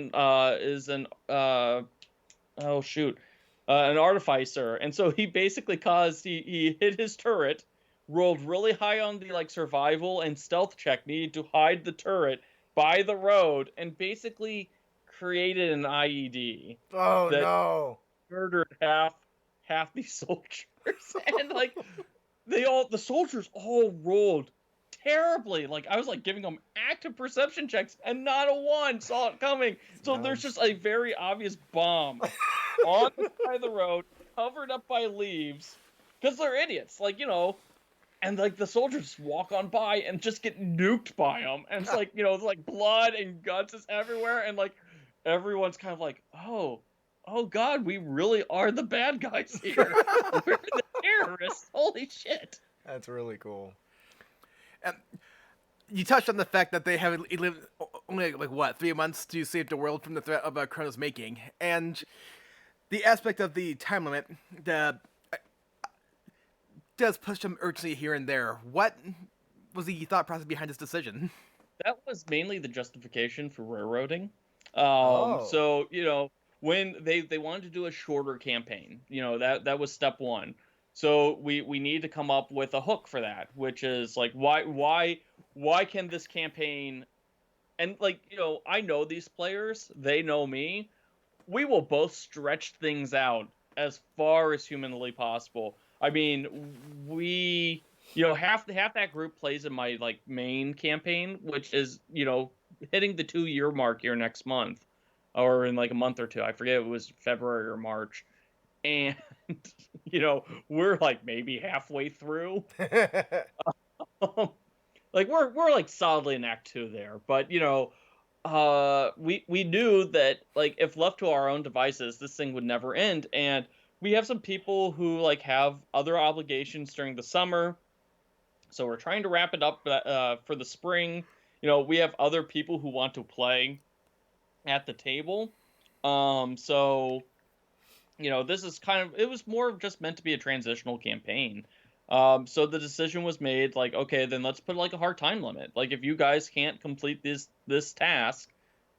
S3: oh shoot, an artificer, and so he basically he hit his turret, rolled really high on the like survival and stealth check needed to hide the turret by the road, and basically created an IED
S1: Oh
S3: that
S1: no.
S3: murdered half these soldiers, and like the soldiers all rolled terribly. Like I was like giving them active perception checks, and not a one saw it coming. So there's just a very obvious bomb on the side of the road, covered up by leaves, because they're idiots. Like, you know, and like the soldiers walk on by and just get nuked by them, and it's like, you know, it's like blood and guts is everywhere, and like everyone's kind of like, oh God, we really are the bad guys here. We're the terrorists. Holy shit.
S1: That's really cool.
S2: You touched on the fact that they have lived only like what 3 months to save the world from the threat of Chrono's making, and the aspect of the time limit does push some urgency here and there. What was the thought process behind this decision?
S3: That was mainly the justification for railroading.
S1: Oh.
S3: So, you know, when they wanted to do a shorter campaign, you know, that was step one. So we need to come up with a hook for that, which is like, why can this campaign, and like, you know, I know these players, they know me. We will both stretch things out as far as humanly possible. I mean, you know, half that group plays in my like main campaign, which is, you know, hitting the 2-year mark here next month, or in like a month or two. I forget, it was February or March, and you know, we're like maybe halfway through. Like we're like solidly in Act 2 there, but you know, we knew that like if left to our own devices, this thing would never end, and we have some people who like have other obligations during the summer, so we're trying to wrap it up for the spring. You know, we have other people who want to play at the table, so you know, this is kind of, it was more of just meant to be a transitional campaign. So the decision was made, like, okay, then let's put like a hard time limit. Like, if you guys can't complete this task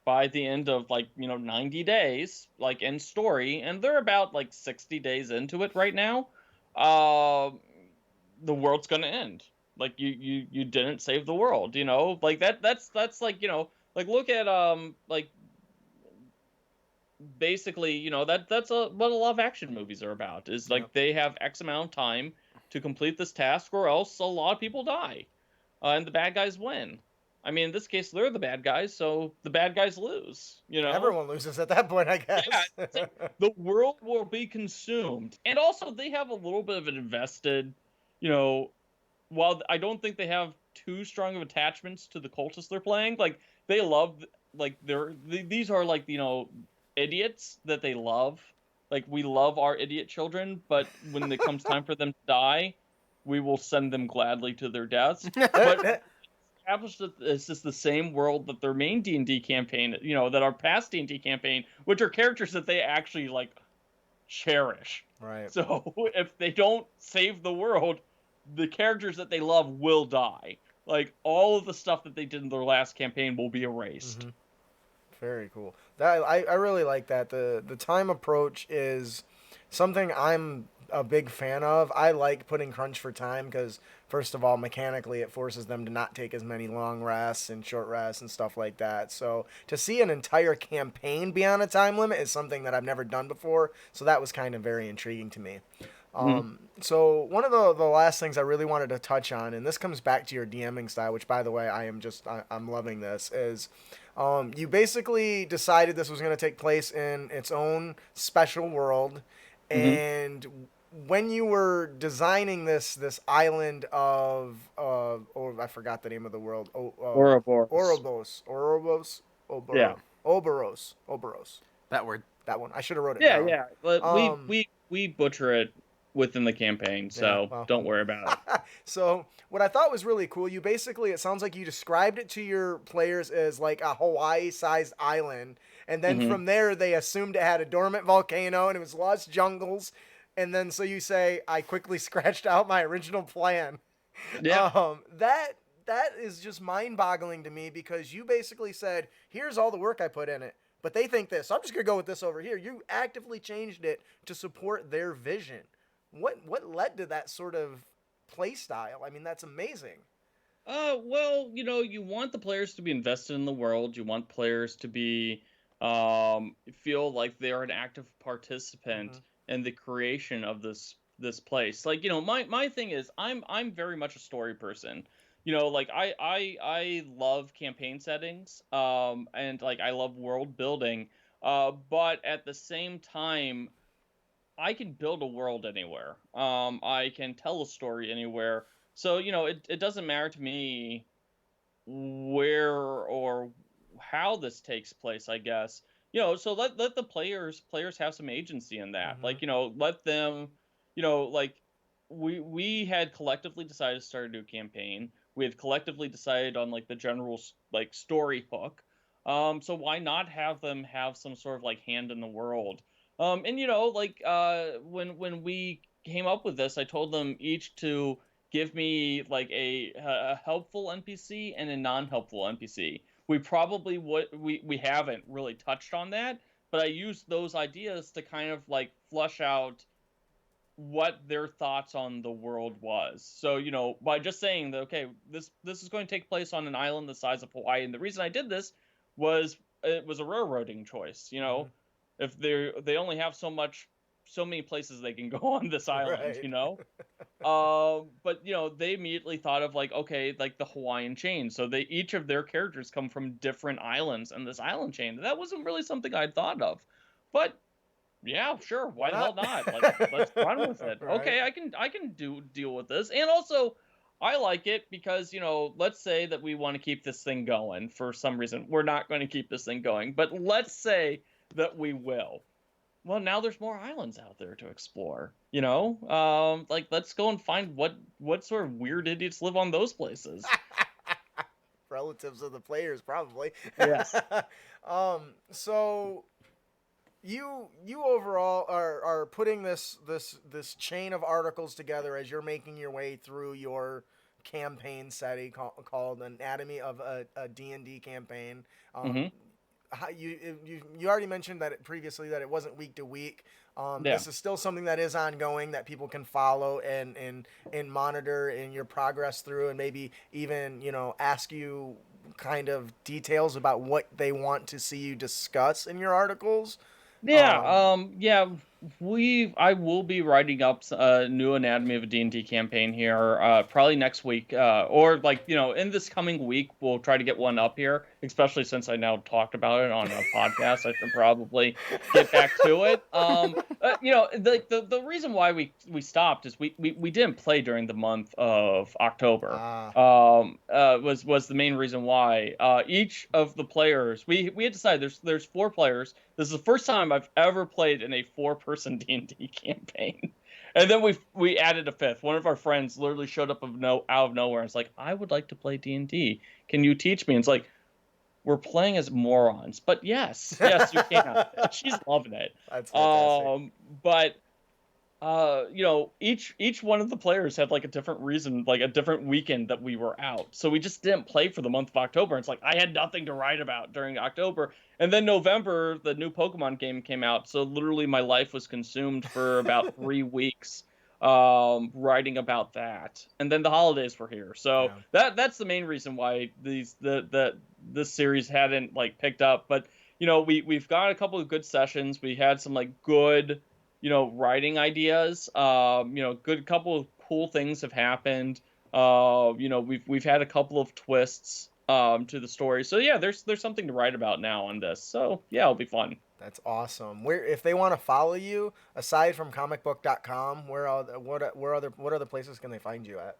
S3: by the end of like, you know, 90 days, like in story, and they're about like 60 days into it right now, the world's gonna end. Like you didn't save the world, you know? Like that's like, you know, like look at like basically, you know, that's what a lot of action movies are about, is like they have X amount of time to complete this task, or else a lot of people die, and the bad guys win. I mean, in this case, they're the bad guys, so the bad guys lose. You know,
S1: Everyone loses at that point, I guess.
S3: yeah, the world will be consumed, and also they have a little bit of an invested, you know, while I don't think they have too strong of attachments to the cultists they're playing, like they love, like these are like, you know, idiots that they love. Like, we love our idiot children, but when it comes time for them to die, we will send them gladly to their deaths. But established that this is the same world that their main D&D campaign, you know, that our past D&D campaign, which are characters that they actually like cherish.
S1: Right.
S3: So if they don't save the world, the characters that they love will die. Like, all of the stuff that they did in their last campaign will be erased.
S1: Mm-hmm. Very cool. I really like that. The time approach is something I'm a big fan of. I like putting crunch for time because, first of all, mechanically it forces them to not take as many long rests and short rests and stuff like that. So to see an entire campaign be on a time limit is something that I've never done before. So that was kind of very intriguing to me. So one of the last things I really wanted to touch on, and this comes back to your DMing style, which, by the way, I'm loving this, is you basically decided this was going to take place in its own special world, and when you were designing this island of I forgot the name of the world.
S3: Ouroboros.
S1: Oberos.
S2: That word.
S1: That one. I should have wrote it
S3: Yeah,
S1: down.
S3: yeah. But we butcher it within the campaign, so don't worry about it.
S1: So what I thought was really cool, you basically, it sounds like you described it to your players as like a Hawaii-sized island, and then from there they assumed it had a dormant volcano and it was lost jungles, and then so you say, I quickly scratched out my original plan.
S3: Yeah.
S1: That that is just mind-boggling to me, because you basically said, here's all the work I put in it, but they think this, so I'm just going to go with this over here. You actively changed it to support their vision. What led to that sort of play style? I mean, that's amazing.
S3: Well, you want the players to be invested in the world. You want players to be feel like they're an active participant in the creation of this place. Like, my thing is I'm very much a story person. Like I love campaign settings, and like I love world building. But at the same time, I can build a world anywhere. I can tell a story anywhere. So, it doesn't matter to me where or how this takes place, I guess. So let the players have some agency in that. Like, let them, like we had collectively decided to start a new campaign. We had collectively decided on like the general like story hook. So why not have them have some sort of like hand in the world? And like when we came up with this, I told them each to give me like a helpful NPC and a non-helpful NPC. We probably we haven't really touched on that, but I used those ideas to kind of like flush out what their thoughts on the world was. So, by just saying that, okay, this is going to take place on an island the size of Hawaii, and the reason I did this was it was a railroading choice. If they only have so many places they can go on this island,
S1: Right.
S3: but they immediately thought of like, okay, like the Hawaiian chain. So each of their characters come from different islands and this island chain. That wasn't really something I'd thought of, but yeah, sure, why
S1: Why
S3: the hell
S1: not?
S3: not? Like, let's run with it.
S1: Right.
S3: Okay, I can deal with this, and also I like it because let's say that we want to keep this thing going for some reason. We're not going to keep this thing going, but let's say that we will. Well, now there's more islands out there to explore. Like let's go and find what sort of weird idiots live on those places.
S1: Relatives of the players, probably.
S3: Yes.
S1: So you overall are putting this chain of articles together as you're making your way through your campaign setting called Anatomy of a D&D Campaign.
S3: Hmm.
S1: How you already mentioned that previously that it wasn't week to week.
S3: Yeah.
S1: This is still something that is ongoing that people can follow and monitor in your progress through, and maybe even ask you kind of details about what they want to see you discuss in your articles.
S3: Yeah, yeah, I will be writing up a new Anatomy of a D&D campaign here, probably next week, or like, in this coming week, we'll try to get one up here, especially since I now talked about it on a podcast. I should probably get back to it. The reason why we stopped is we didn't play during the month of October.
S1: Ah,
S3: Was the main reason why. Each of the players, we had decided there's 4 players. This is the first time I've ever played in a 4-person D&D campaign. And then we added a 5th. One of our friends literally showed up out of nowhere and was like, "I would like to play D&D. Can you teach me?" And it's like, we're playing as morons, but yes, you can. She's loving it.
S1: that's fantastic.
S3: But each one of the players had like a different reason, like a different weekend that we were out. So we just didn't play for the month of October. It's like I had nothing to write about during October. And then November, the new Pokemon game came out. So literally my life was consumed for about 3 weeks writing about that. And then the holidays were here. So
S1: Yeah.
S3: that's the main reason why this series hadn't like picked up. But we've got a couple of good sessions. We had some like good writing ideas. Good couple of cool things have happened. We've had a couple of twists to the story. So yeah, there's something to write about now on this. So yeah, it'll be fun.
S1: That's awesome. Where if they want to follow you aside from comicbook.com, what other places can they find you at?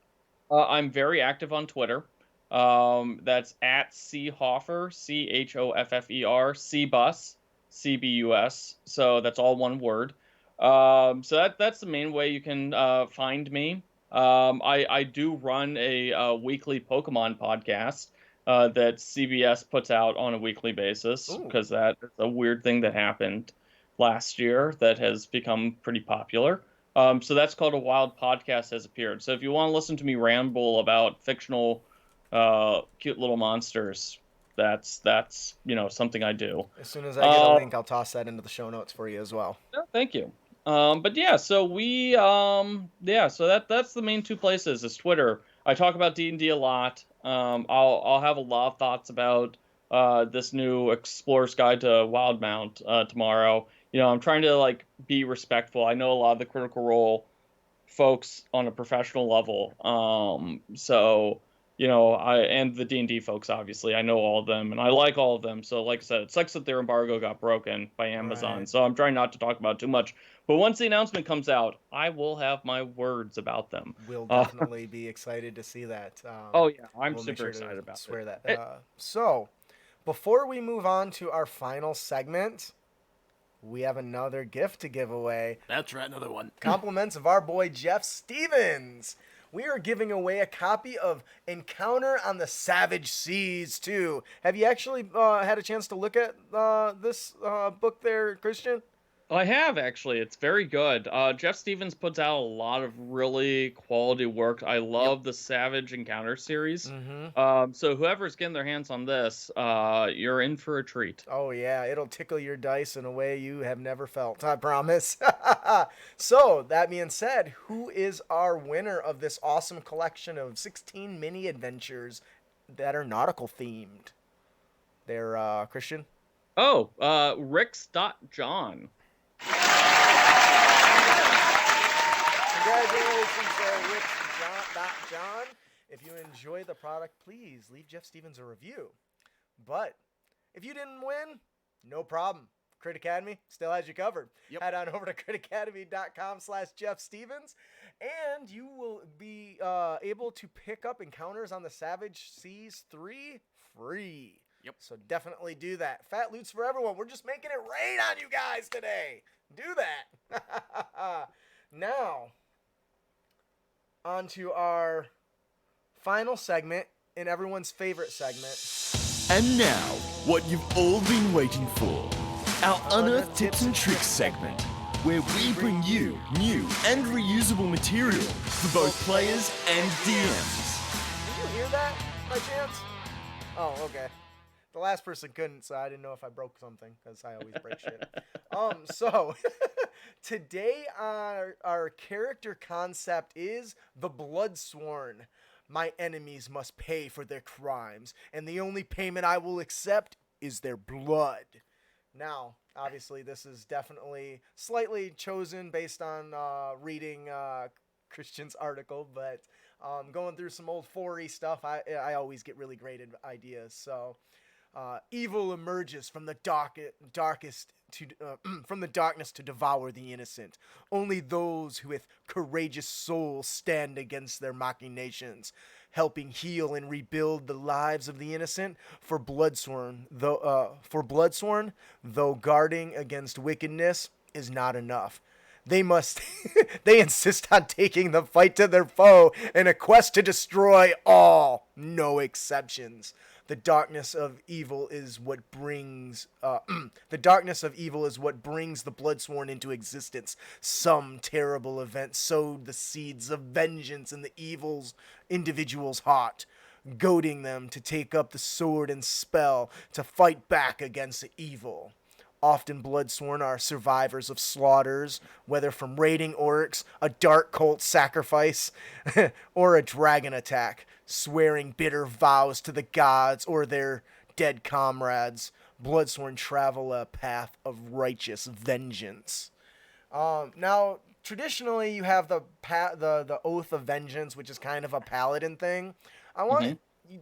S3: I'm very active on Twitter. That's at C Hoffer, CHOFFER, CBus, CBUS. So that's all one word. So that's the main way you can find me. I do run a weekly Pokemon podcast that CBS puts out on a weekly basis
S1: Ooh,
S3: because that is a weird thing that happened last year that has become pretty popular. So that's called A Wild Podcast Has Appeared. So if you want to listen to me ramble about fictional cute little monsters. That's something I do.
S1: As soon as I get a link, I'll toss that into the show notes for you as well.
S3: No, thank you. But yeah, so so that's the main two places is Twitter. I talk about D&D a lot. I'll have a lot of thoughts about this new Explorer's Guide to Wildmount tomorrow. I'm trying to like be respectful. I know a lot of the Critical Role folks on a professional level. So I and the D&D folks, obviously, I know all of them, and I like all of them. So, like I said, it sucks that their embargo got broken by Amazon.
S1: Right.
S3: So I'm trying not to talk about it too much. But once the announcement comes out, I will have my words about them.
S1: We'll definitely be excited to see that.
S3: Oh yeah, I'm
S1: we'll
S3: super excited about
S1: swear
S3: it.
S1: that. So, before we move on to our final segment, we have another gift to give away.
S2: That's right, another one.
S1: Compliments of our boy Jeff Stevens. We are giving away a copy of Encounter on the Savage Seas 2. Have you actually had a chance to look at this book there, Christian?
S3: I have, actually. It's very good. Jeff Stevens puts out a lot of really quality work. I love the Savage Encounter series.
S1: Mm-hmm.
S3: So whoever's getting their hands on this, you're in for a treat.
S1: Oh, yeah. It'll tickle your dice in a way you have never felt, I promise. So, that being said, who is our winner of this awesome collection of 16 mini adventures that are nautical themed? They're, Christian?
S3: Oh, Rix.John.
S1: Congratulations there, John. If you enjoy the product, please leave Jeff Stevens a review. But if you didn't win, no problem. Crit Academy still has you covered.
S2: Yep.
S1: Head on over to critacademy.com/Jeff Stevens, and you will be able to pick up Encounters on the Savage Seas 3 free.
S2: Yep.
S1: So definitely do that. Fat Loot's for everyone. We're just making it rain on you guys today. Do that. Now, on to our final segment and everyone's favorite segment.
S4: And now, what you've all been waiting for. Our Unearthed Tips and Tricks segment, where we bring you new and reusable material for both players and DMs.
S1: Did you hear that by chance? Oh, okay. The last person couldn't, so I didn't know if I broke something, because I always break shit. So, today our character concept is the Bloodsworn. My enemies must pay for their crimes, and the only payment I will accept is their blood. Now, obviously, this is definitely slightly chosen based on reading Christian's article, but going through some old 4E stuff, I always get really great ideas. So, evil emerges from the from the darkness to devour the innocent. Only those who with courageous souls stand against their machinations, helping heal and rebuild the lives of the innocent. For Bloodsworn, though guarding against wickedness is not enough. They insist on taking the fight to their foe in a quest to destroy all, no exceptions. The darkness of evil is what brings the Bloodsworn into existence. Some terrible event sowed the seeds of vengeance in the evil's individual's heart, goading them to take up the sword and spell to fight back against the evil. Often Bloodsworn are survivors of slaughters, whether from raiding orcs, a dark cult sacrifice, or a dragon attack, swearing bitter vows to the gods or their dead comrades. Bloodsworn travel a path of righteous vengeance. Now, traditionally, you have the Oath of Vengeance, which is kind of a paladin thing.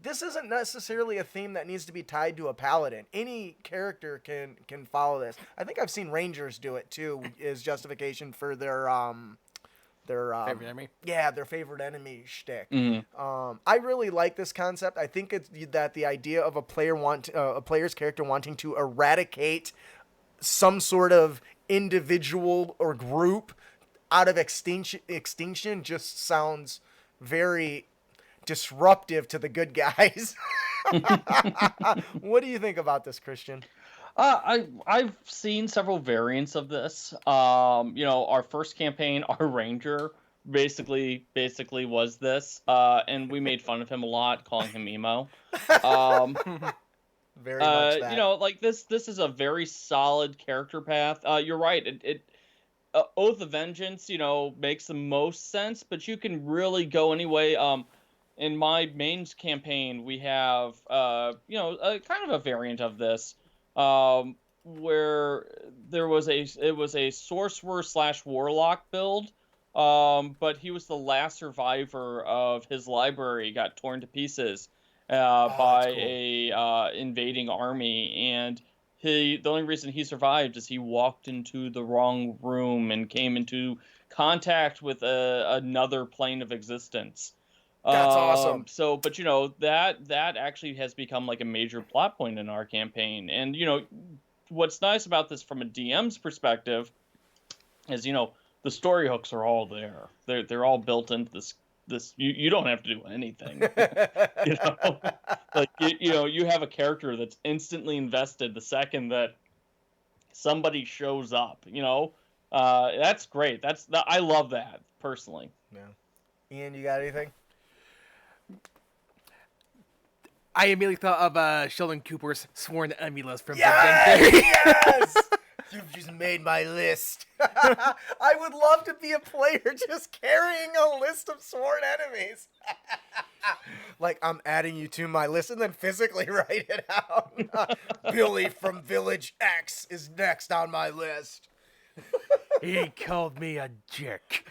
S1: This isn't necessarily a theme that needs to be tied to a paladin. Any character can follow this. I think I've seen rangers do it too, as justification for their
S2: Favorite enemy?
S1: Yeah, their favorite enemy shtick.
S3: Mm-hmm.
S1: I really like this concept. I think it's that the idea of a player's character wanting to eradicate some sort of individual or group out of extinction just sounds very disruptive to the good guys. What do you think about this, Christian?
S3: I've seen several variants of this. Our first campaign, our ranger basically was this, and we made fun of him a lot, calling him emo. Um,
S1: Very much that.
S3: you know, like this is a very solid character path. You're right. Oath of Vengeance, you know, makes the most sense, but you can really go anyway. In my mains campaign, we have, you know, kind of a variant of this, where it was a sorcerer / warlock build, but he was the last survivor of his library, got torn to pieces, by
S1: That's cool.
S3: a invading army, and the only reason he survived is he walked into the wrong room and came into contact with another plane of existence.
S1: That's awesome.
S3: So, but you know, that actually has become like a major plot point in our campaign. And you know, what's nice about this from a DM's perspective is, you know, the story hooks are all there. They're all built into this. You don't have to do anything. You know, like you know, you have a character that's instantly invested the second that somebody shows up. You know, that's great. I love that personally.
S1: Yeah. Ian, you got anything?
S2: I immediately thought of Sheldon Cooper's sworn enemy list from Big Bang
S1: Yes!
S2: Theory.
S1: Yes! You've just made my list. I would love to be a player just carrying a list of sworn enemies. Like, I'm adding you to my list and then physically write it out. Billy from Village X is next on my list.
S2: He called me a jerk.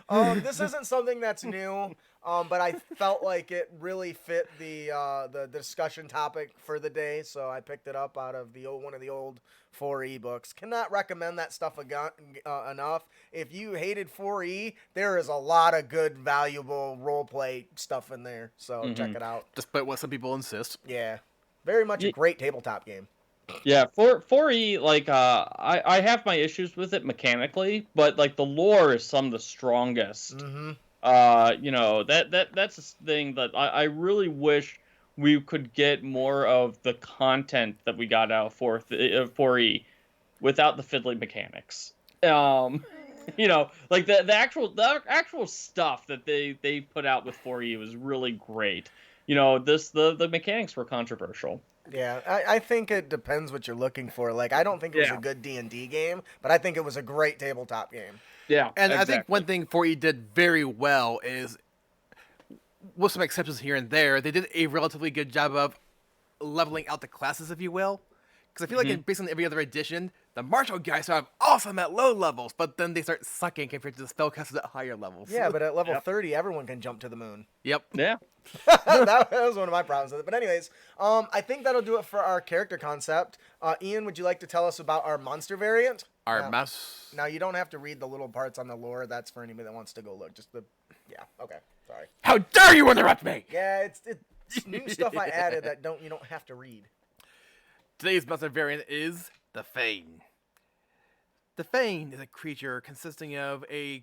S1: This isn't something that's new, but I felt like it really fit the discussion topic for the day, so I picked it up out of one of the old 4E books. Cannot recommend that stuff enough. If you hated 4E, there is a lot of good, valuable roleplay stuff in there, so check it out.
S2: Despite what some people insist.
S1: Yeah, very much a great tabletop game.
S3: Yeah, 4E, like, I have my issues with it mechanically, but like the lore is some of the strongest. You know, that's a thing that I really wish we could get more of the content that we got out of 4E without the fiddly mechanics. You know, like the actual stuff that they put out with 4E was really great. You know, the mechanics were controversial.
S1: Yeah, I think it depends what you're looking for. Like, I don't think it was a good D&D game, but I think it was a great tabletop game.
S3: Yeah,
S2: And
S3: exactly.
S2: I think one thing 4E did very well is, with some exceptions here and there, they did a relatively good job of leveling out the classes, if you will. Because I feel like based on every other edition, the martial guys are awesome at low levels, but then they start sucking compared to the spellcasters at higher levels.
S1: Yeah, but at level 30, everyone can jump to the moon.
S2: Yep.
S3: Yeah.
S1: That was one of my problems with it. But anyways, I think that'll do it for our character concept. Ian, would you like to tell us about our monster variant?
S2: Our mouse.
S1: Now, you don't have to read the little parts on the lore. That's for anybody that wants to go look. Yeah, okay, sorry.
S2: How dare you interrupt me!
S1: Yeah, it's new stuff I added that you don't have to read.
S2: Today's monster variant is the Fane. The Fane is a creature consisting of a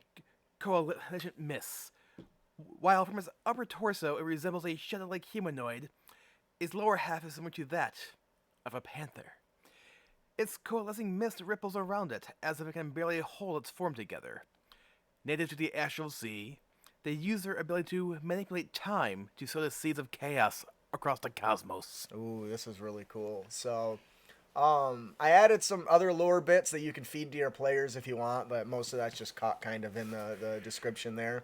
S2: coalition mist. While from its upper torso it resembles a shadow-like humanoid, its lower half is similar to that of a panther. Its coalescing mist ripples around it, as if it can barely hold its form together. Native to the Astral Sea, they use their ability to manipulate time to sow the seeds of chaos across the cosmos.
S1: Ooh, this is really cool. So, I added some other lore bits that you can feed to your players if you want, but most of that's just caught kind of in the description there.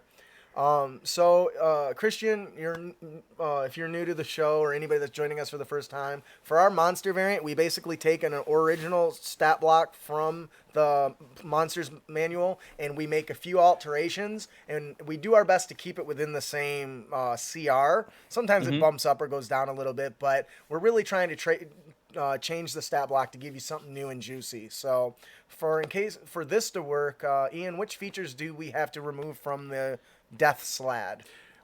S1: Christian, if you're new to the show or anybody that's joining us for the first time, for our monster variant, we basically take an original stat block from the monsters manual and we make a few alterations and we do our best to keep it within the same CR. Sometimes it bumps up or goes down a little bit, but we're really trying to change the stat block to give you something new and juicy. So for this to work, Ian, which features do we have to remove from the Death Slad?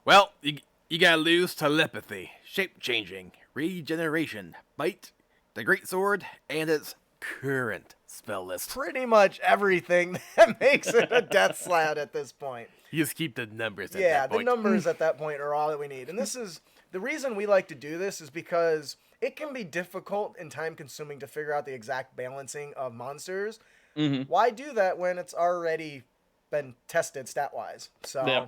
S2: Well, you gotta lose telepathy, shape-changing, regeneration, bite, the Great Sword, and its current spell list.
S1: Pretty much everything that makes it a Death Slad at this point.
S2: You just keep the numbers at
S1: Yeah,
S2: that
S1: the
S2: point.
S1: numbers at that point are all that we need. And this is the reason we like to do this is because it can be difficult and time-consuming to figure out the exact balancing of monsters. Why do that when it's already been tested stat wise. So
S3: Yeah.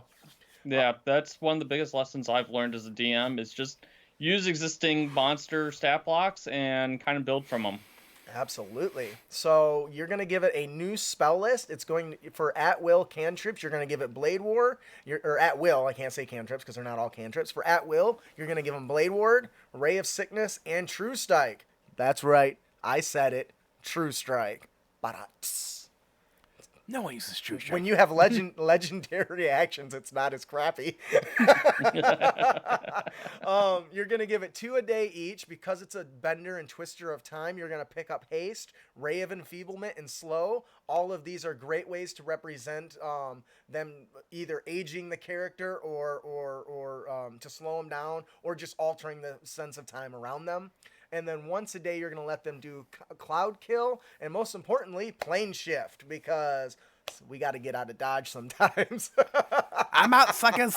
S3: Yeah, that's one of the biggest lessons I've learned as a DM is just use existing monster stat blocks and kind of build from them.
S1: absolutely. So you're gonna give it a new spell list. It's going for at will cantrips. You're gonna give it Blade Ward. Or at will. I can't say cantrips because they're not all cantrips. For at will, you're gonna give them Blade Ward, Ray of Sickness, and True Strike. That's right. I said it. True Strike. Ba-da-ts.
S2: No one uses True Strike.
S1: When you have legendary actions, it's not as crappy. You're going to give it 2 a day each. Because it's a bender and twister of time, you're going to pick up haste, ray of enfeeblement, and slow. All of these are great ways to represent them either aging the character or to slow them down or just altering the sense of time around them. And then once a day, you're going to let them do cloud kill and most importantly, plane shift because we got to get out of Dodge sometimes.
S2: I'm out, suckers.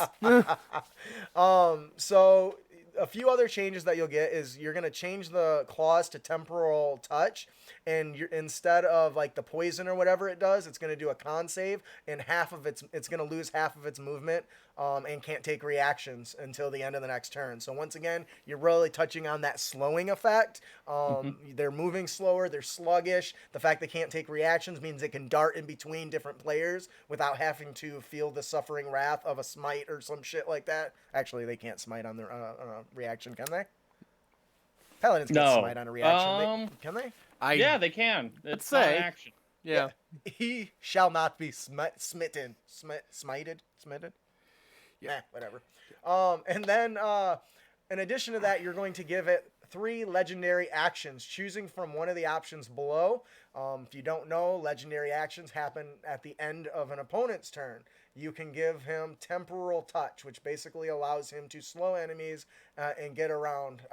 S1: So a few other changes that you'll get is you're going to change the claws to temporal touch, and instead of like the poison or whatever it does, it's going to do a con save, and it's going to lose half of its movement, and can't take reactions until the end of the next turn. So once again, you're really touching on that slowing effect. They're moving slower, they're sluggish. The fact they can't take reactions means they can dart in between different players without having to feel the suffering wrath of a smite or some shit like that. Actually, they can't smite on their reaction, can they? Paladins can't smite on a reaction. Can they?
S3: Yeah, they can. It's not
S2: say.
S3: an action.
S2: Yeah.
S1: He shall not be smitten. Smited? Yeah, whatever. And then, in addition to that, you're going to give it 3 legendary actions, choosing from one of the options below. If you don't know, legendary actions happen at the end of an opponent's turn. You can give him Temporal Touch, which basically allows him to slow enemies and get around,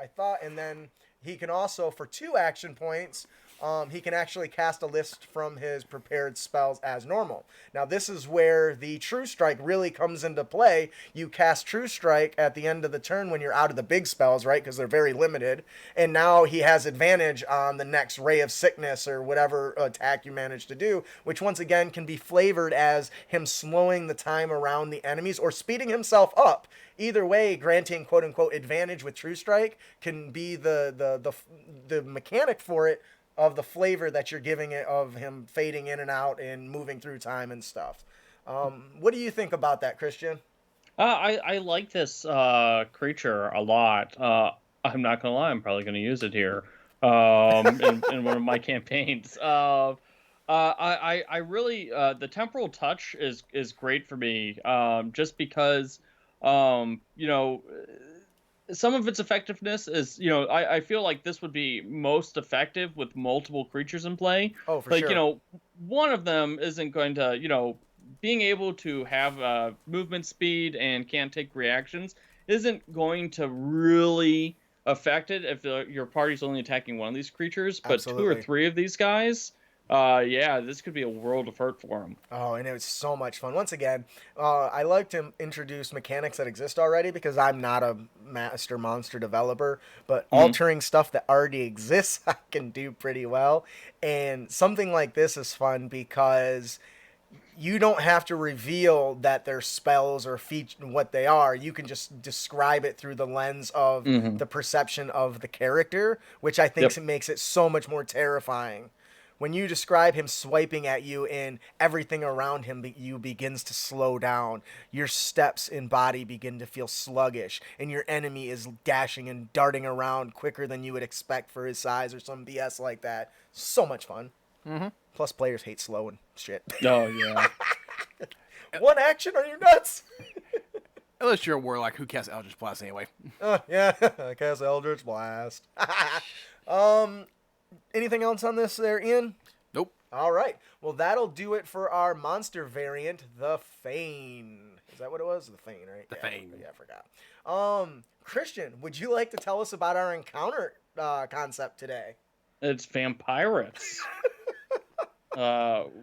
S1: and then he can also, for 2 action points, he can actually cast a list from his prepared spells as normal. Now, this is where the True Strike really comes into play. You cast True Strike at the end of the turn when you're out of the big spells, right? Because they're very limited. And now he has advantage on the next Ray of Sickness or whatever attack you manage to do, which once again can be flavored as him slowing the time around the enemies or speeding himself up. Either way, granting quote-unquote advantage with True Strike can be the mechanic for it, of the flavor that you're giving it of him fading in and out and moving through time and stuff. What do you think about that, Christian?
S3: I like this creature a lot. I'm not gonna lie, I'm probably gonna use it here in one of my campaigns. I really the temporal touch is great for me, just because some of its effectiveness is, I feel like this would be most effective with multiple creatures in play.
S1: Oh, for
S3: like,
S1: sure.
S3: One of them isn't going to, being able to have movement speed and can't take reactions isn't going to really affect it if your party's only attacking one of these creatures. But
S1: Absolutely.
S3: 2 or 3 of these guys, this could be a world of hurt for them.
S1: Oh, and it was so much fun. Once again, I like to introduce mechanics that exist already because I'm not a master monster developer, but altering stuff that already exists, I can do pretty well. And something like this is fun because you don't have to reveal that their spells or what they are. You can just describe it through the lens of the perception of the character, which I think makes it so much more terrifying. When you describe him swiping at you and everything around him begins to slow down, your steps and body begin to feel sluggish, and your enemy is dashing and darting around quicker than you would expect for his size or some BS like that. So much fun. Plus, players hate slow and shit.
S3: Oh, yeah.
S1: One action? Are you nuts?
S2: Unless you're a warlock who casts Eldritch Blast anyway.
S1: Yeah, I cast Eldritch Blast. Anything else on this there, Ian?
S2: Nope.
S1: All right. Well, that'll do it for our monster variant, the Fane. Is that what it was? The Fane, right?
S2: The Fane.
S1: Yeah, I forgot. Christian, would you like to tell us about our encounter concept today?
S3: It's vampirates.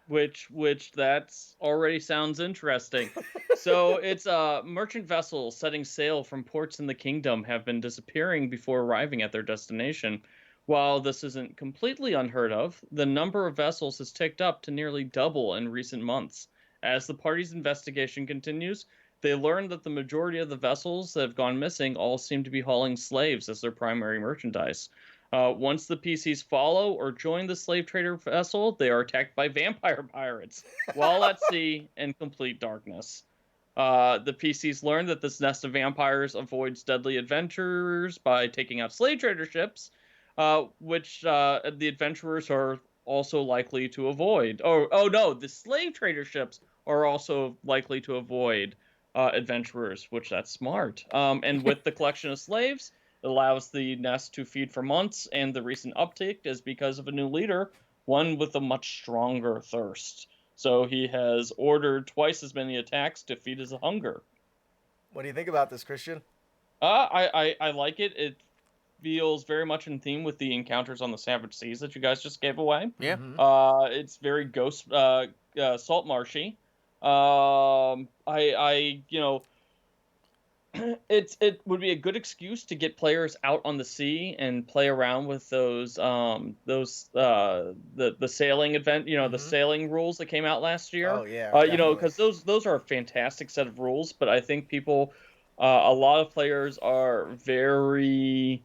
S3: Which that's already sounds interesting. So it's merchant vessels setting sail from ports in the kingdom have been disappearing before arriving at their destination. While this isn't completely unheard of, the number of vessels has ticked up to nearly double in recent months. As the party's investigation continues, they learn that the majority of the vessels that have gone missing all seem to be hauling slaves as their primary merchandise. Once the PCs follow or join the slave trader vessel, they are attacked by vampire pirates while at sea in complete darkness. The PCs learn that this nest of vampires avoids deadly adventurers by taking out slave trader ships, which the adventurers are also likely to avoid. Oh no, the slave trader ships are also likely to avoid adventurers, which that's smart. And with the collection of slaves, it allows the nest to feed for months, and the recent uptick is because of a new leader, one with a much stronger thirst. So he has ordered twice as many attacks to feed his hunger.
S1: What do you think about this, Christian?
S3: I like it. It feels very much in theme with the encounters on the Savage Seas that you guys just gave away.
S2: Yeah.
S3: It's very ghost salt marshy. It would be a good excuse to get players out on the sea and play around with those the sailing event, the sailing rules that came out last year.
S1: Oh yeah,
S3: because those are a fantastic set of rules, but I think people, a lot of players are very,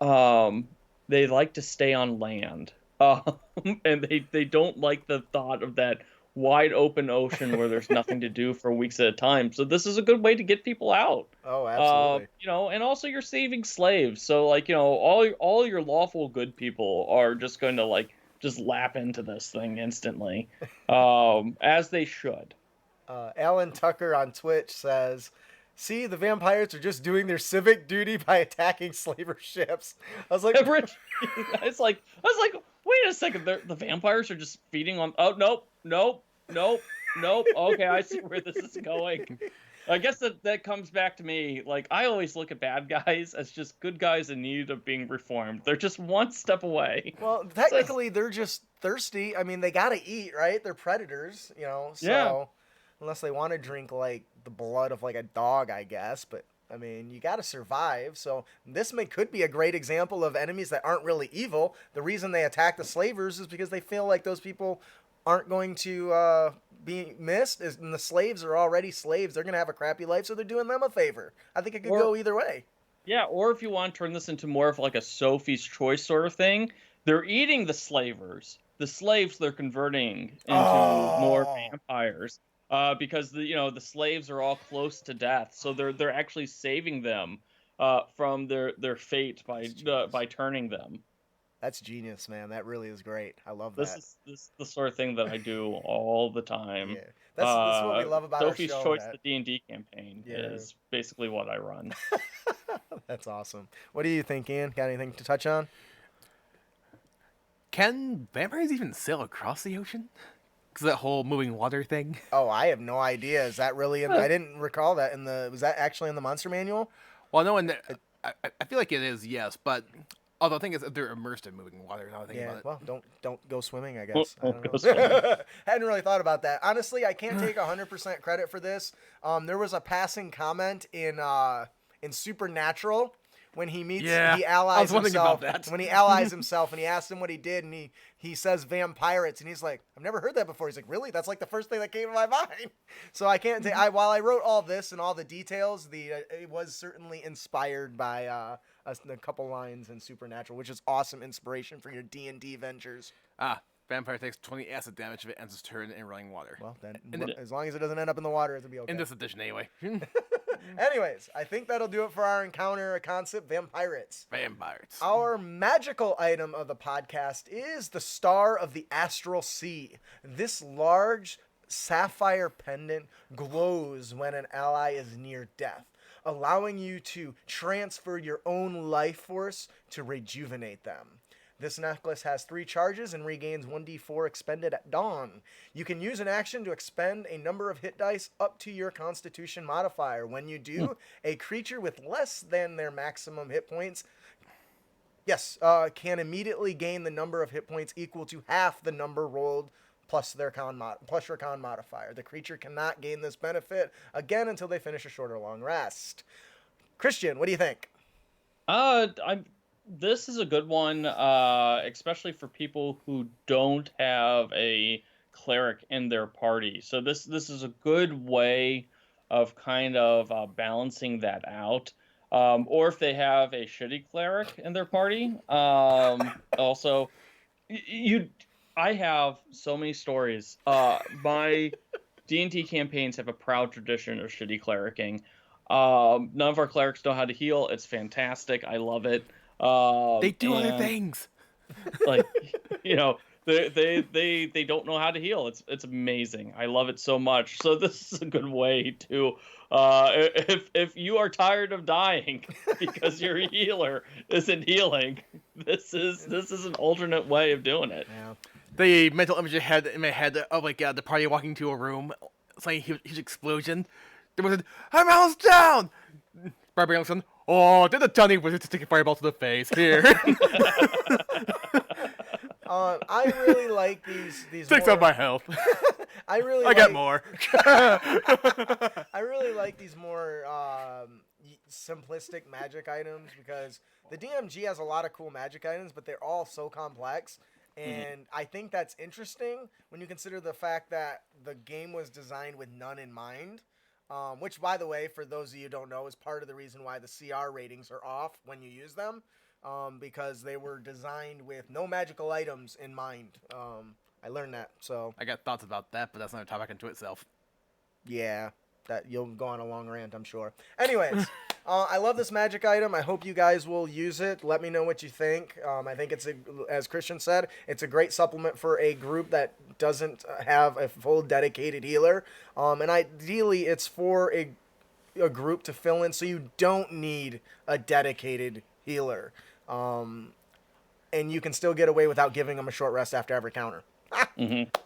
S3: they like to stay on land, and they don't like the thought of that wide open ocean where there's nothing to do for weeks at a time. So this is a good way to get people out.
S1: Oh, absolutely.
S3: And also you're saving slaves. So all your lawful good people are just going to just lap into this thing instantly, as they should.
S1: Alan Tucker on Twitch says, "See, the vampires are just doing their civic duty by attacking slaver ships." I was like,
S3: I was like, wait a second, the vampires are just feeding on. Oh nope. Okay, I see where this is going. I guess that comes back to me. Like, I always look at bad guys as just good guys in need of being reformed. They're just one step away.
S1: Well, technically, they're just thirsty. I mean, they gotta eat, right? They're predators, So
S3: Yeah.
S1: Unless they want to drink like the blood of like a dog, I guess. But I mean, you gotta survive. So this could be a great example of enemies that aren't really evil. The reason they attack the slavers is because they feel like those people aren't going to be missed, and the slaves are already slaves. They're going to have a crappy life, so they're doing them a favor. I think it could go either way.
S3: Yeah, or if you want to turn this into more of like a Sophie's Choice sort of thing, they're eating the slavers. The slaves they're converting into more vampires. Because the slaves are all close to death, so they're actually saving them from their fate by turning them.
S1: That's genius, man. That really is great. I love
S3: This is the sort of thing that I do all the time.
S1: Yeah, that's what we love about
S3: Sophie's
S1: our show.
S3: Choice, the D&D campaign, is basically what I run.
S1: That's awesome. What do you think, Ian? Got anything to touch on?
S2: Can vampires even sail across the ocean? Because that whole moving water thing.
S1: Oh, I have no idea. Is that really in? I didn't recall that in the. Was that actually in the Monster Manual?
S2: Well, no, I feel like it is, yes, but. Although the thing is, they're immersed in moving water. Now I think about it.
S1: Well, don't go swimming, I guess.
S3: Swimming.
S1: Hadn't really thought about that. Honestly, I can't take 100% credit for this. There was a passing comment in Supernatural when he meets, he allies himself. When he allies himself, and he asks him what he did, and he says vampirates, and he's like, I've never heard that before. He's like, really? That's like the first thing that came to my mind. So I can't take. While I wrote all this and all the details, it was certainly inspired by a couple lines in Supernatural, which is awesome inspiration for your D&D ventures.
S2: Vampire takes 20 acid damage if it ends its turn in running water.
S1: Well, then, as long as it doesn't end up in the water, it'll be okay.
S2: In this edition, anyway.
S1: Anyways, I think that'll do it for our encounter concept, vampirates.
S2: Vampires.
S1: Our magical item of the podcast is the Star of the Astral Sea. This large sapphire pendant glows when an ally is near death, allowing you to transfer your own life force to rejuvenate them. This necklace has 3 charges and regains 1d4 expended at dawn. You can use an action to expend a number of hit dice up to your Constitution modifier. When you do, a creature with less than their maximum hit points can immediately gain the number of hit points equal to half the number rolled plus your con modifier. The creature cannot gain this benefit again until they finish a short or long rest. Christian, what do you think?
S3: This is a good one, especially for people who don't have a cleric in their party. So this is a good way of kind of balancing that out. Or if they have a shitty cleric in their party, also I have so many stories. My D&D campaigns have a proud tradition of shitty clericking. None of our clerics know how to heal. It's fantastic. I love it.
S2: They do other
S3: and,
S2: things.
S3: like, you know, they don't know how to heal. It's amazing. I love it so much. So this is a good way to, if you are tired of dying because your healer isn't healing, this is an alternate way of doing it.
S1: Yeah.
S2: The mental image I had in my head of like the party walking to a room, saying huge explosion. There was I'm almost down. Barbarian looks on. Oh, did the tiny wizard to take a fireball to the face here?
S1: I really like these.
S2: Takes out my health.
S1: I
S2: get more.
S1: I really like these more simplistic magic items because the DMG has a lot of cool magic items, but they're all so complex. And I think that's interesting when you consider the fact that the game was designed with none in mind. Which, by the way, for those of you who don't know, is part of the reason why the CR ratings are off when you use them. Because they were designed with no magical items in mind. I learned that, so...
S2: I got thoughts about that, but that's another topic unto itself.
S1: Yeah, that you'll go on a long rant, I'm sure. Anyways, I love this magic item. I hope you guys will use it. Let me know what you think. I think it's, as Christian said, it's a great supplement for a group that doesn't have a full dedicated healer. And ideally, it's for a group to fill in, so you don't need a dedicated healer. And you can still get away without giving them a short rest after every counter.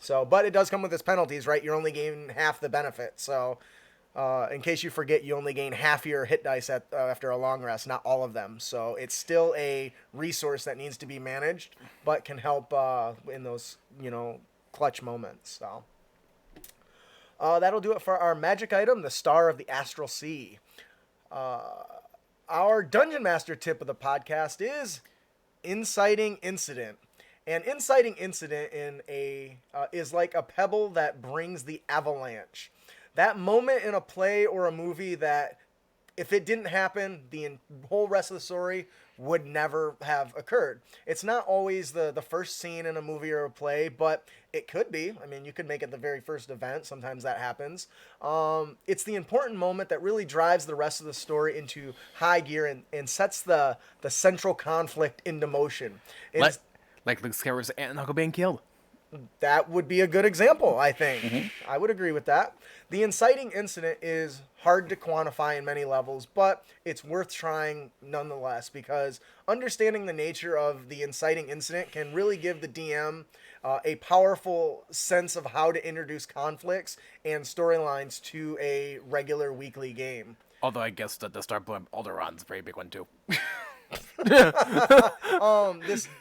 S1: So, but it does come with its penalties, right? You're only gaining half the benefit. So, in case you forget, you only gain half your hit dice after a long rest, not all of them. So it's still a resource that needs to be managed, but can help in those, clutch moments. So that'll do it for our magic item, the Star of the Astral Sea. Our Dungeon Master tip of the podcast is inciting incident. An inciting incident is like a pebble that brings the avalanche. That moment in a play or a movie that, if it didn't happen, the whole rest of the story would never have occurred. It's not always the first scene in a movie or a play, but it could be. I mean, you could make it the very first event. Sometimes that happens. It's the important moment that really drives the rest of the story into high gear and sets the central conflict into motion.
S2: Like Luke Skywalker's aunt and uncle being killed.
S1: That would be a good example, I think. I would agree with that. The inciting incident is hard to quantify in many levels, but it's worth trying nonetheless, because understanding the nature of the inciting incident can really give the DM a powerful sense of how to introduce conflicts and storylines to a regular weekly game.
S2: Although I guess the Star Blue Alderon's a very big one too.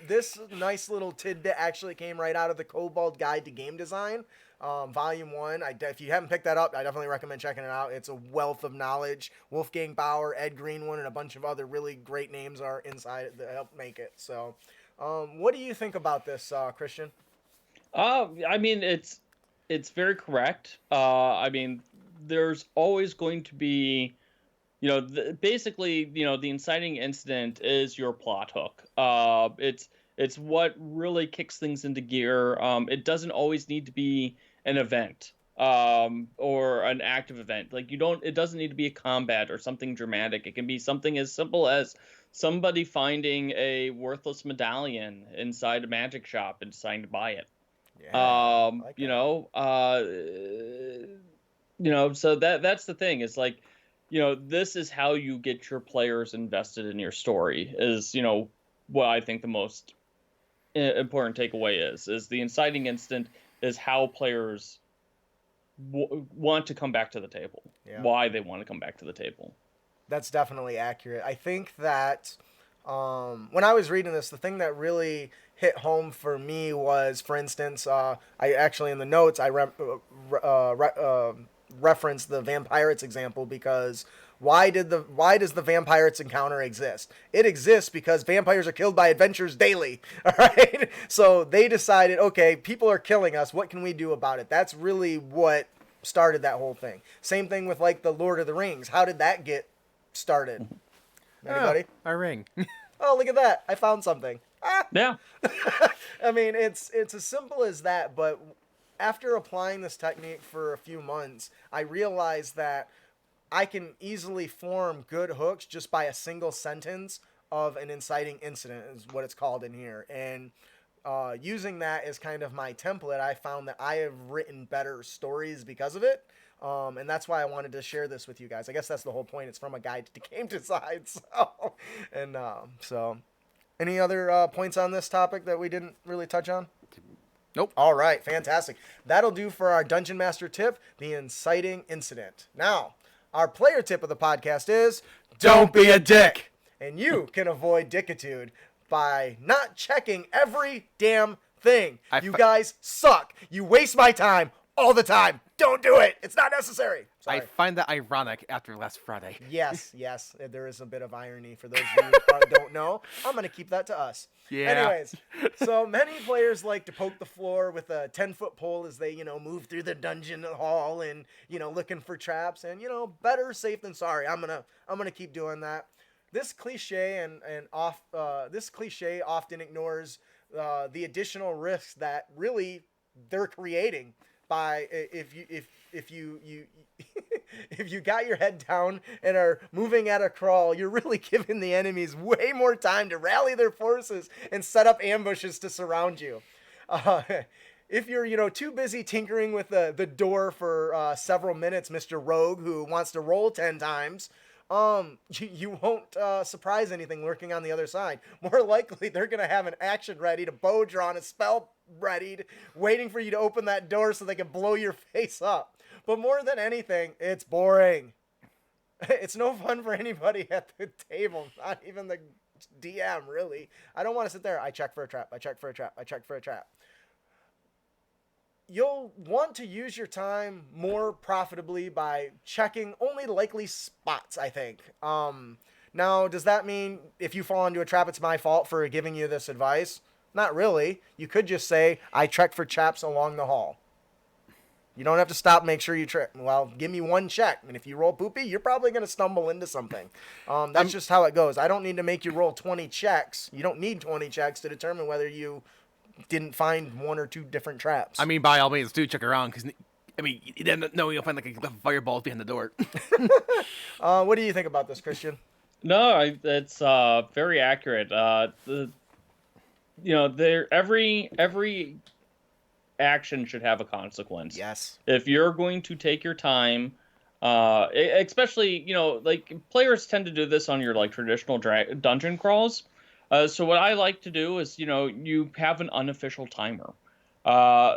S1: This nice little tidbit actually came right out of the Kobold Guide to Game Design, Volume 1. If you haven't picked that up, I definitely recommend checking it out. It's a wealth of knowledge. Wolfgang Bauer, Ed Greenwood, and a bunch of other really great names are inside it that help make it. So, what do you think about this, Christian?
S3: I mean, it's very correct. I mean, there's always going to be... basically, the inciting incident is your plot hook. It's what really kicks things into gear. It doesn't always need to be an event or an active event. It doesn't need to be a combat or something dramatic. It can be something as simple as somebody finding a worthless medallion inside a magic shop and deciding to buy it.
S1: Yeah,
S3: so that's the thing. It's like, this is how you get your players invested in your story, is, what I think the most important takeaway is the inciting incident is how players want to come back to the table, why they want to come back to the table.
S1: That's definitely accurate. I think that when I was reading this, the thing that really hit home for me was, for instance, I actually in the notes, I referenced the Vampirates example, because why does the Vampirates encounter exist? It exists because vampires are killed by adventurers daily. All right, so they decided, okay, people are killing us. What can we do about it? That's really what started that whole thing. Same thing with like the Lord of the Rings. How did that get started? Anybody?
S5: A ring.
S1: Oh, look at that! I found something.
S3: Yeah.
S1: I mean, it's as simple as that, but after applying this technique for a few months, I realized that I can easily form good hooks just by a single sentence of an inciting incident, is what it's called in here. And using that as kind of my template, I found that I have written better stories because of it. And that's why I wanted to share this with you guys. I guess that's the whole point. It's from a guide to game design. So, any other points on this topic that we didn't really touch on?
S5: Nope.
S1: All right, fantastic. That'll do for our Dungeon Master tip, the inciting incident. Now, our player tip of the podcast is,
S5: Don't be a dick.
S1: and you can avoid dickitude by not checking every damn thing. You guys suck. You waste my time all the time. Don't do it. It's not necessary. Sorry.
S5: I find that ironic after last Friday.
S1: Yes, there is a bit of irony for those of you who don't know. I'm going to keep that to us.
S5: Yeah.
S1: Anyways, so many players like to poke the floor with a 10-foot pole as they, move through the dungeon hall and, looking for traps. And, better safe than sorry. I'm gonna keep doing that. This cliche this cliche often ignores the additional risks that really they're creating by if you got your head down and are moving at a crawl, you're really giving the enemies way more time to rally their forces and set up ambushes to surround you. If you're, too busy tinkering with the door for several minutes, Mr. Rogue, who wants to roll 10 times, you won't surprise anything lurking on the other side. More likely, they're going to have an action ready, to bow drawn, a spell readied, waiting for you to open that door so they can blow your face up. But more than anything, it's boring. It's no fun for anybody at the table, not even the DM, really. I don't want to sit there. I check for a trap. I check for a trap. I check for a trap. You'll want to use your time more profitably by checking only likely spots, I think. Now, does that mean if you fall into a trap, it's my fault for giving you this advice? Not really. You could just say, I check for traps along the hall. You don't have to stop and make sure you check. Well, give me one check. And if you roll poopy, you're probably going to stumble into something. That's just how it goes. I don't need to make you roll 20 checks. You don't need 20 checks to determine whether you didn't find one or two different traps.
S5: I mean, by all means, do check around, because, you didn't know you'll find, like, a fireball behind the door.
S1: What do you think about this, Christian?
S3: No, it's very accurate. Every action should have a consequence.
S1: Yes.
S3: If you're going to take your time, especially, like, players tend to do this on your, like, traditional dungeon crawls. So what I like to do is, you have an unofficial timer.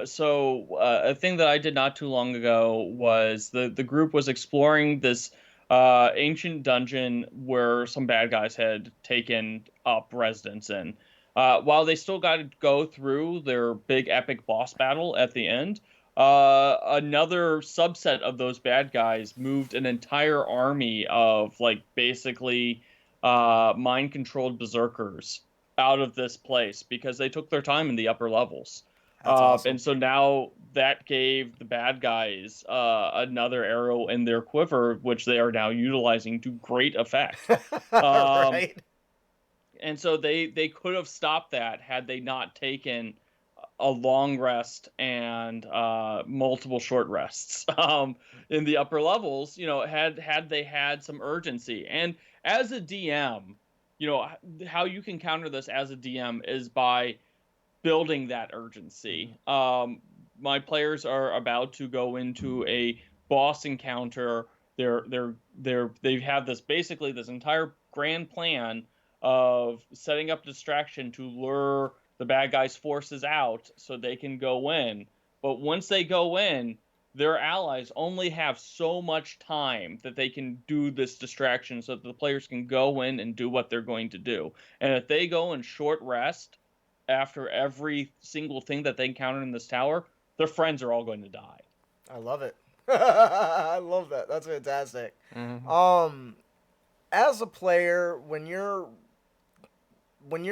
S3: So a thing that I did not too long ago was the group was exploring this ancient dungeon where some bad guys had taken up residence in. While they still got to go through their big epic boss battle at the end, another subset of those bad guys moved an entire army of, like, basically mind-controlled berserkers out of this place because they took their time in the upper levels.
S1: That's awesome.
S3: And so now that gave the bad guys another arrow in their quiver, which they are now utilizing to great effect.
S1: Right.
S3: And so they could have stopped that had they not taken a long rest and multiple short rests in the upper levels. Had they had some urgency. And as a DM, how you can counter this as a DM is by building that urgency. My players are about to go into a boss encounter. They have this entire grand plan of setting up distraction to lure the bad guys' forces out so they can go in. But once they go in, their allies only have so much time that they can do this distraction so that the players can go in and do what they're going to do. And if they go in short rest after every single thing that they encounter in this tower, their friends are all going to die.
S1: I love it. I love that. That's fantastic. As a player, when you're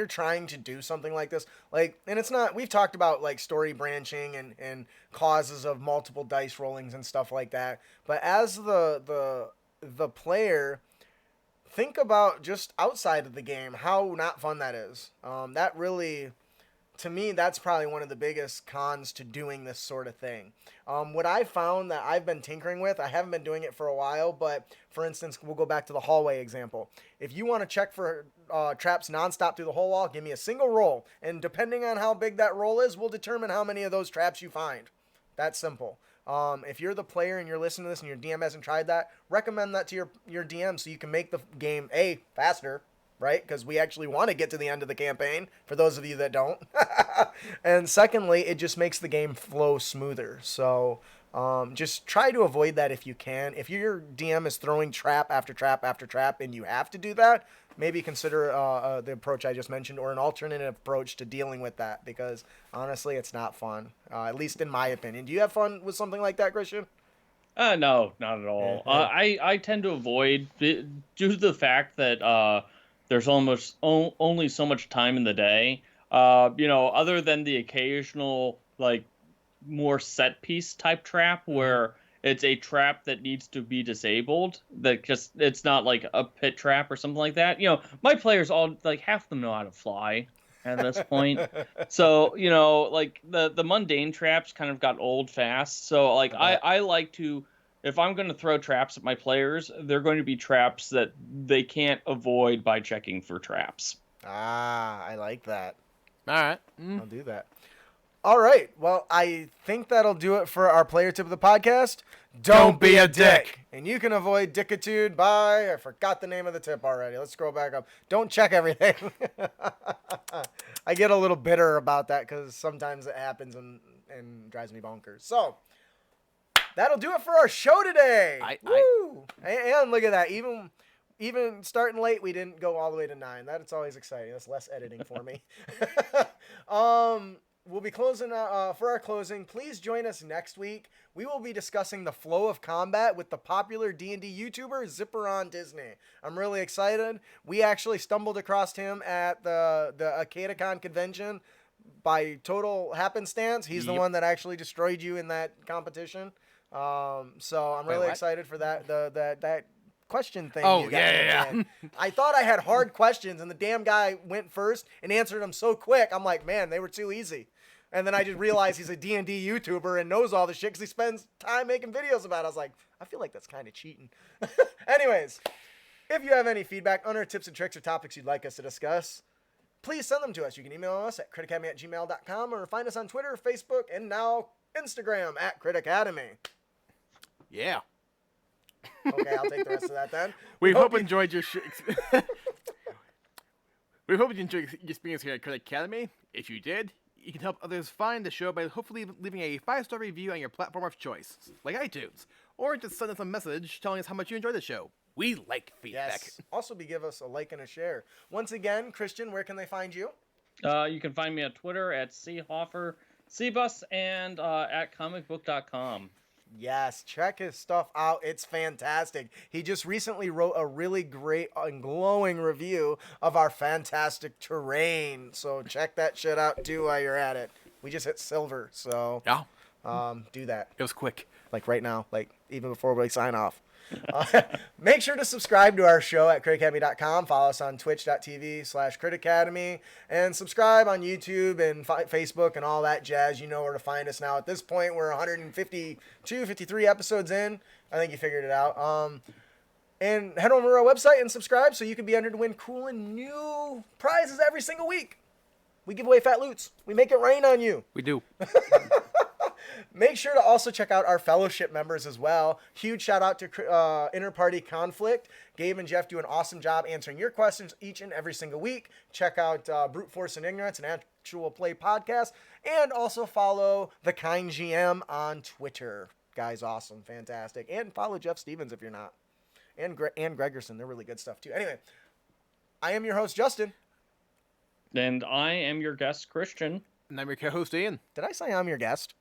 S1: trying to do something like this, like, and it's not, we've talked about like story branching and causes of multiple dice rollings and stuff like that. But as the player, think about just outside of the game, how not fun that is. That really, to me, that's probably one of the biggest cons to doing this sort of thing. What I found that I've been tinkering with, I haven't been doing it for a while, but for instance, we'll go back to the hallway example. If you want to check for traps nonstop through the whole wall, give me a single roll. And depending on how big that roll is, will determine how many of those traps you find. That's simple. If you're the player and you're listening to this and your DM hasn't tried that, recommend that to your DM so you can make the game, A, faster, right? Because we actually want to get to the end of the campaign, for those of you that don't. And secondly, it just makes the game flow smoother. So just try to avoid that if you can. If your DM is throwing trap after trap after trap and you have to do that, maybe consider the approach I just mentioned, or an alternative approach to dealing with that, because honestly, it's not fun, at least in my opinion. Do you have fun with something like that, Christian?
S3: No, not at all. I tend to avoid due to the fact that there's almost only so much time in the day. Other than the occasional like more set piece type trap where it's a trap that needs to be disabled, that just it's not like a pit trap or something like that. My players all like half of them know how to fly at this point. So, like the mundane traps kind of got old fast. So like I like to, if I'm going to throw traps at my players, they're going to be traps that they can't avoid by checking for traps.
S1: I like that.
S2: All right.
S1: I'll do that. All right. Well, I think that'll do it for our player tip of the podcast. Don't be a dick. And you can avoid dickitude by, I forgot the name of the tip already. Let's scroll back up. Don't check everything. I get a little bitter about that because sometimes it happens and drives me bonkers. So that'll do it for our show today. Woo! And look at that. Even starting late, we didn't go all the way to 9. That's always exciting. That's less editing for me. We'll be closing for our closing. Please join us next week. We will be discussing the flow of combat with the popular D&D YouTuber Zipper on Disney. I'm really excited. We actually stumbled across him at the AcadeCon convention by total happenstance. He's the one that actually destroyed you in that competition. So I'm really excited for that. That question thing.
S2: Oh, yeah.
S1: I thought I had hard questions, and the damn guy went first and answered them so quick. I'm like, man, they were too easy. And then I just realized he's a D&D YouTuber and knows all the shit because he spends time making videos about it. I was like, I feel like that's kind of cheating. Anyways, if you have any feedback on our tips and tricks or topics you'd like us to discuss, please send them to us. You can email us at critacademy@gmail.com or find us on Twitter, Facebook, and now Instagram at Critacademy.
S2: Yeah.
S1: Okay, I'll take the rest of that then.
S2: We hope you enjoyed your We hope you enjoyed your experience here at Crit Academy. If you did, you can help others find the show by hopefully leaving a 5-star review on your platform of choice, like iTunes, or just send us a message telling us how much you enjoyed the show. We like feedback.
S1: Yes. Also, give us a like and a share. Once again, Christian, where can they find you?
S3: You can find me on Twitter at CHoffer, CBus, and at comicbook.com.
S1: Yes, check his stuff out. It's fantastic. He just recently wrote a really great and glowing review of our fantastic terrain. So check that shit out too while you're at it. We just hit silver, so
S2: Yeah.
S1: Do that.
S2: It was quick.
S1: Like right now, like even before we sign off. Make sure to subscribe to our show at critacademy.com. Follow us on twitch.tv/critacademy and subscribe on YouTube and Facebook and all that jazz. You know where to find us now. At this point, we're 53 episodes in. I think you figured it out. And head over to our website and subscribe so you can be entered to win cool and new prizes every single week. We give away fat loots. We make it rain on you.
S2: We do.
S1: Make sure to also check out our fellowship members as well. Huge shout out to Interparty Conflict. Gabe and Jeff do an awesome job answering your questions each and every single week. Check out Brute Force and Ignorance, an actual play podcast. And also follow The Kind GM on Twitter. Guy's awesome. Fantastic. And follow Jeff Stevens if you're not. And Gregerson. They're really good stuff too. Anyway, I am your host, Justin.
S3: And I am your guest, Christian.
S2: And I'm your co-host, Ian.
S1: Did I say I'm your guest?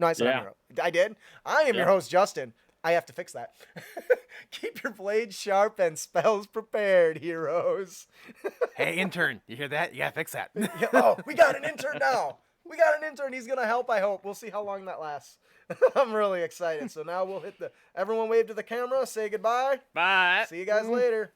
S1: No, I said I'm
S3: Yeah.
S1: your host. I did? I am your
S3: Yeah.
S1: host, Justin. I have to fix that. Keep your blades sharp and spells prepared, heroes.
S5: Hey, intern, you hear that? You gotta fix that.
S1: Yeah, oh, we got an intern now. We got an intern. He's going to help, I hope. We'll see how long that lasts. I'm really excited. So now we'll hit everyone wave to the camera, say goodbye.
S5: Bye.
S1: See you guys later.